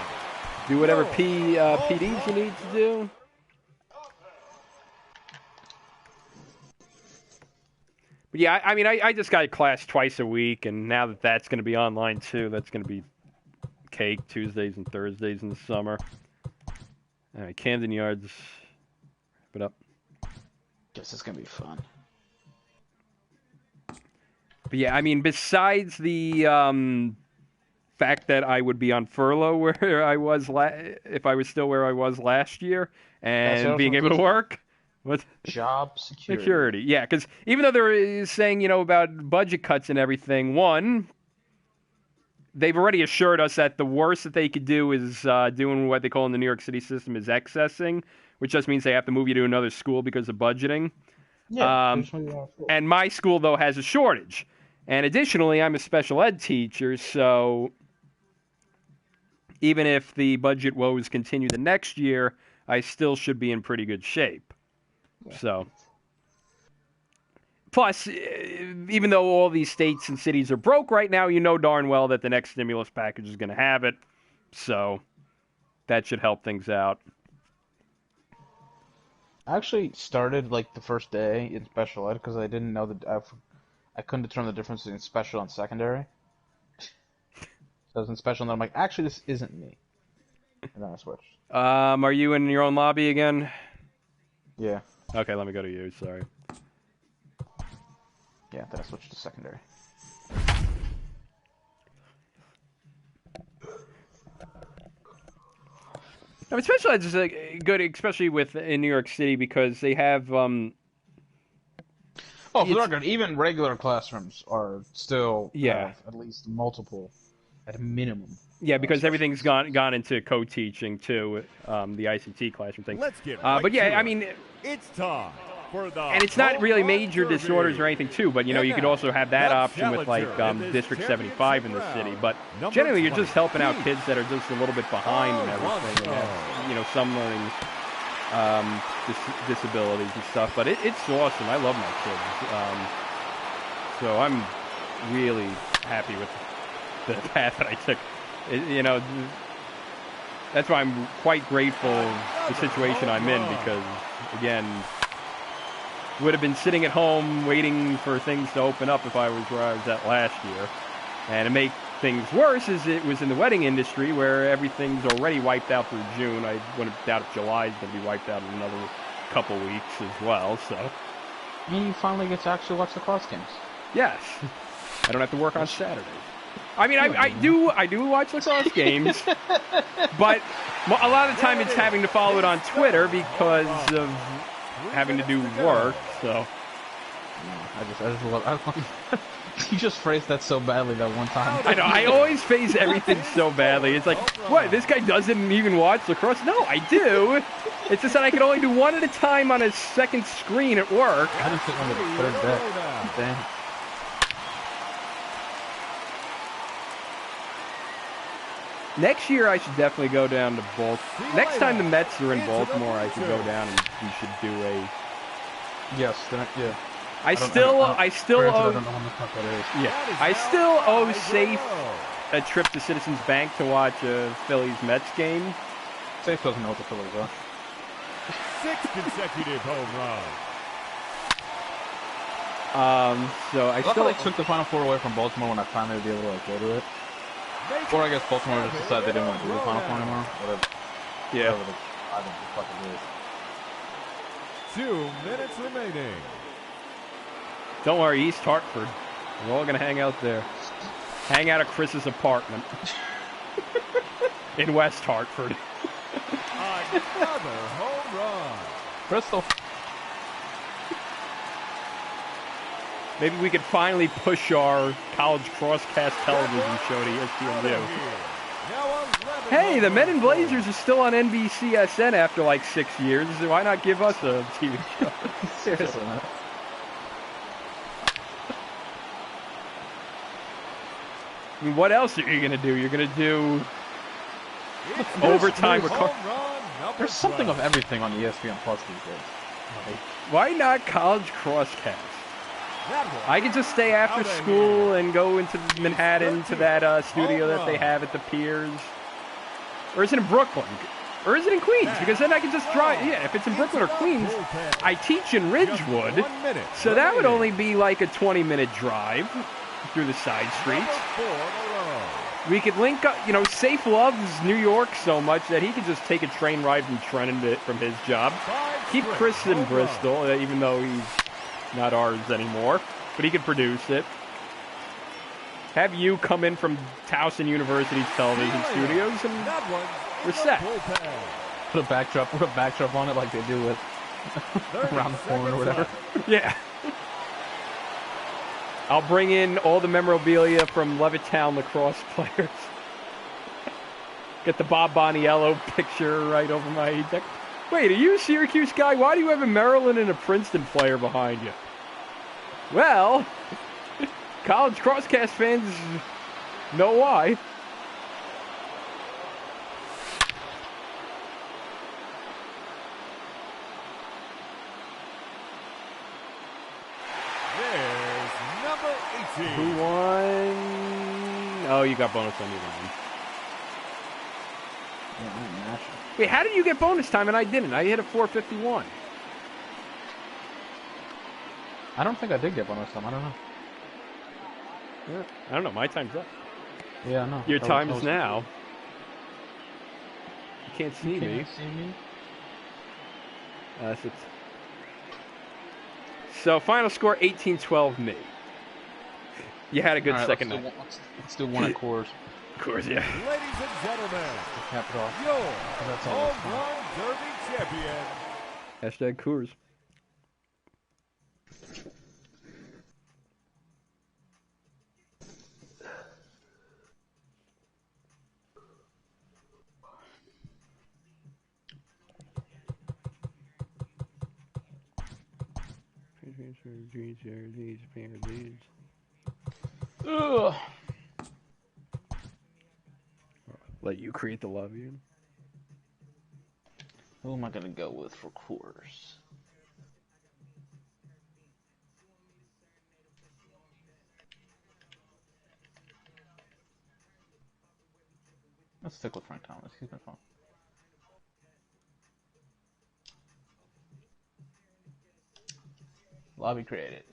do whatever PDs you need to do. But yeah, I mean, I just got a class twice a week, and now that that's going to be online too, that's going to be cake Tuesdays and Thursdays in the summer. All right, Camden Yards, wrap it up. Guess it's going to be fun. But yeah, I mean, besides the fact that I would be on furlough where I was if I was still where I was last year, and being able to work. What? Job security. Yeah, because even though they're saying, about budget cuts and everything, one, they've already assured us that the worst that they could do is doing what they call in the New York City system is excessing, which just means they have to move you to another school because of budgeting. Yeah. And my school, though, has a shortage. And additionally, I'm a special ed teacher, so even if the budget woes continue the next year, I still should be in pretty good shape. Yeah. So, plus, even though all these states and cities are broke right now, you know darn well that the next stimulus package is going to have it. So, that should help things out. I actually started, the first day in special ed because I didn't know that I couldn't determine the difference between special and secondary. So I was in special, and then I'm like, actually, this isn't me. And then I switched. Are you in your own lobby again? Yeah. Okay, let me go to you. Sorry. Yeah, then I switched to secondary. I mean, special ed is good, especially in New York City, because they have. For the record, even regular classrooms are still at least multiple, at a minimum. Yeah, because everything's gone into co-teaching too, the ICT classroom thing. Let's get but yeah, I mean, it's time for the and it's not really major disorders or anything too. But you could also have that option with District 75 in the city. But generally, you're just helping out kids that are just a little bit behind and everything, and have, some learning disabilities and stuff. But it's awesome. I love my kids. So I'm really happy with the path that I took. That's why I'm quite grateful the situation I'm in, because, again, would have been sitting at home waiting for things to open up if I was where I was at last year. And to make things worse is it was in the wedding industry where everything's already wiped out through June. I wouldn't doubt if July is going to be wiped out in another couple weeks as well. So, And you finally get to actually watch the CROSSE games. Yes. I don't have to work on Saturdays. I mean, I do watch lacrosse games, but a lot of the time it's having to follow it on Twitter because of having to do work. So I just love. You just phrased that so badly that one time. I know. I always phrase everything so badly. It's like, what? This guy doesn't even watch lacrosse? No, I do. It's just that I can only do one at a time on a second screen at work. I just didn't want to put it back. Damn. Next year, I should definitely go down to Baltimore. Next time the Mets are in Baltimore, I should go down and we should do a. Yes, yeah. I still owe Safe a trip to Citizens Bank to watch a Phillies Mets game. Safe doesn't know what the Phillies are. 6 consecutive home runs. So I still took the Final Four away from Baltimore when I finally would be able to go to it. Or I guess Baltimore just decided they didn't want to do the Final Four anymore. Yeah. I think the fucking is. 2 minutes remaining. Don't worry, East Hartford. We're all gonna hang out there. Hang out at Chris's apartment in West Hartford. Another home run. Bristol. Maybe we could finally push our college crosscast television show to ESPNU. Hey, the Men in Blazers are still on NBCSN after like 6 years. Why not give us a TV show? Seriously, man. I mean, what else are you going to do? You're going to do overtime with... There's something of everything on ESPN Plus these days. Why not college crosscast? I could just stay after school and go into Manhattan to that studio that they have at the Piers. Or is it in Brooklyn? Or is it in Queens? Because then I can just drive. Yeah, if it's in Brooklyn or Queens, I teach in Ridgewood. So that would only be like a 20-minute drive through the side streets. We could link up. You know, Safe loves New York so much that he could just take a train ride from Trenton from his job. Keep Chris in Bristol, even though he's not ours anymore. But he could produce it. Have you come in from Towson University's television studios, and we're set. Put a backdrop on it like they do with Around the Horn or whatever. Yeah. I'll bring in all the memorabilia from Levittown lacrosse players. Get the Bob Boniello picture right over my deck. Wait, are you a Syracuse guy? Why do you have a Maryland and a Princeton player behind you? Well, college crosscast fans know why. There's number 18. Who won? Oh, you got bonus on your line. Wait, how did you get bonus time and I didn't? I hit a 451. I don't think I did get bonus time. I don't know. Yeah, I don't know. My time's up. Yeah, no. Your time is now. You can't see me. Can't see me. So final score 18-12 me. You had a good second night. Let's do one at Coors. Of course, yeah. Ladies and gentlemen, Cap it off. your That's all home run derby champion. Hashtag Coors. Ugh. Let you create the love, Ian. Who am I gonna go with for Coors? Let's stick with Frank Thomas. He's been fun. Lobby created.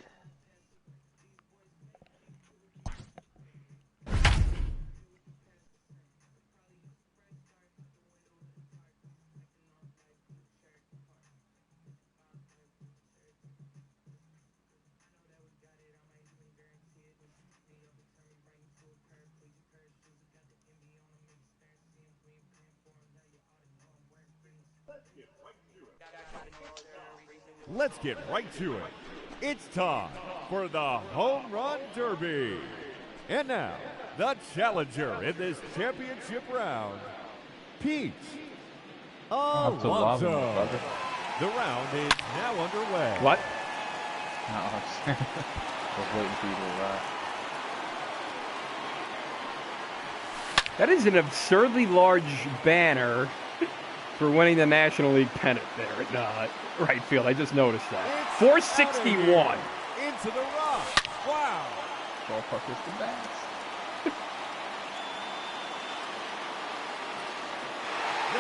Let's get right to it. It's time for the Home Run Derby. And now, the challenger in this championship round, Pete Alonso. The round is now underway. What? No, I was waiting for you to arrive. That is an absurdly large banner for winning the National League pennant there at right field. I just noticed that. It's 461. Into the rock. Wow. Ballpark is the best.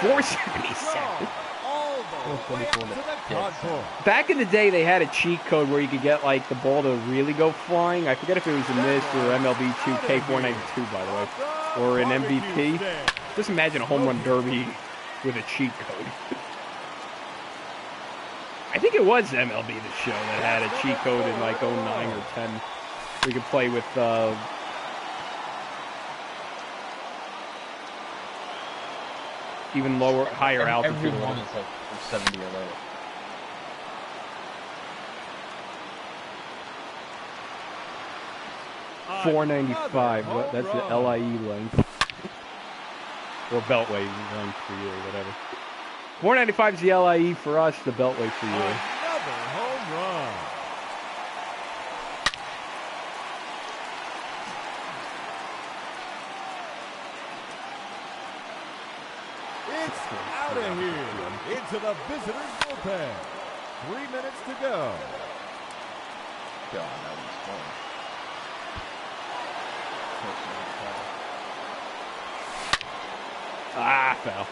477. All the way up to the contour. Back in the day, they had a cheat code where you could get like the ball to really go flying. I forget if it was in this or MLB 2K 492, by the way, or an MVP. Just imagine a home run derby with a cheat code. I think it was MLB The Show that had a cheat code in like 09 or 10. We could play with even lower, higher altitude. Everyone is like 70 or lower. .495. That's the LIE length. Or Beltway length for you, or whatever. 495 is the LIE for us, the Beltway for you. Another home run. It's out of here. Into the visitors' bullpen. 3 minutes to go. God, that was fun. Ah, foul.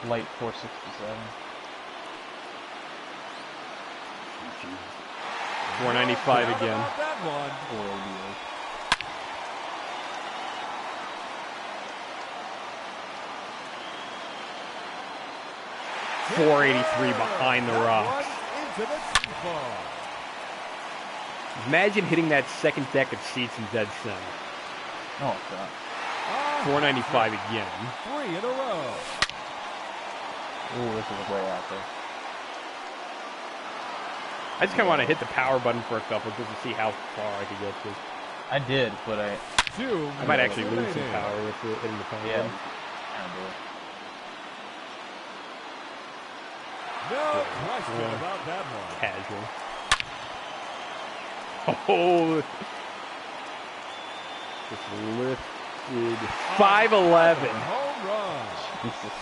Light 467. 495 again. That one. 488. .483 behind the rocks. Into the deep ball. Imagine hitting that second deck of seats in dead center. Oh, God. 495 again. 3 in a row. Ooh, this is way out there. I just kind of want to hit the power button for a couple just to see how far I could get to. I did, but I 2 I might actually lose some remaining. power with it hitting the power yeah, button. kind of do. No question about that one. Casual. Oh, just lifted. 511. Home run. Jesus.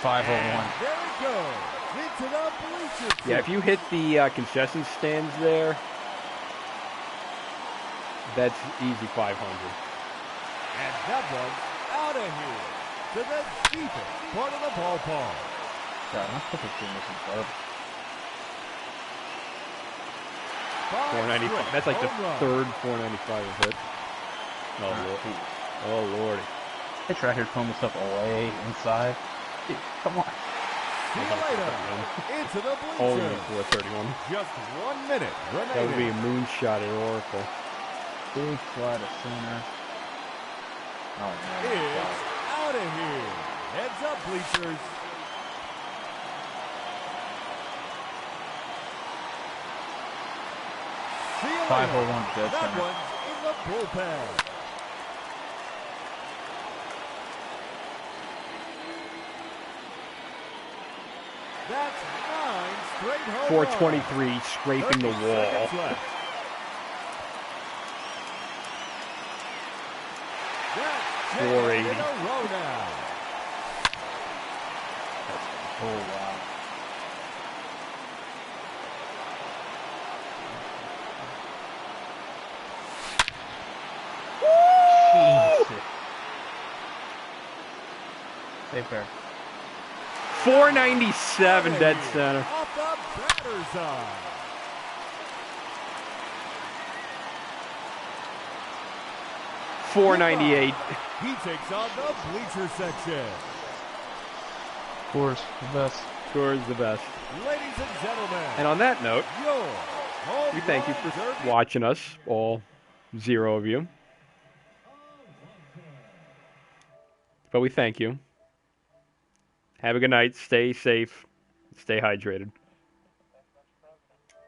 501. There it goes. Into the bleachers. Yeah, if you hit the concession stands there, that's easy 500. And that one's out of here. To the deepest part of the ballpark. God, my fucking team is garbage. 495. That's like the home run. third 495 I've hit. Oh, Lord. Oh, Lordy. They try here throwing this stuff away inside. Dude, come on. See you later. Into the Only bleachers. 431. Just 1 minute remaining. That would be a moonshot at Oracle. Big fly to center. Oh, man. It's out of here. Heads up, bleachers. See you later. 501 dead That center. one's in the bullpen. That's 9 straight home 423 scraping the runs. 30 wall. seconds left. That's 10 480. in a row now. Oh, wow. Jesus. Stay fair. 497 dead center. Off the batter's side. .498. He takes on the bleacher section. Of course, the best. Score is the best. Ladies and gentlemen, And on that note, your home we thank you run for derby watching us, all 0 of you. But we thank you. Have a good night. Stay safe. Stay hydrated.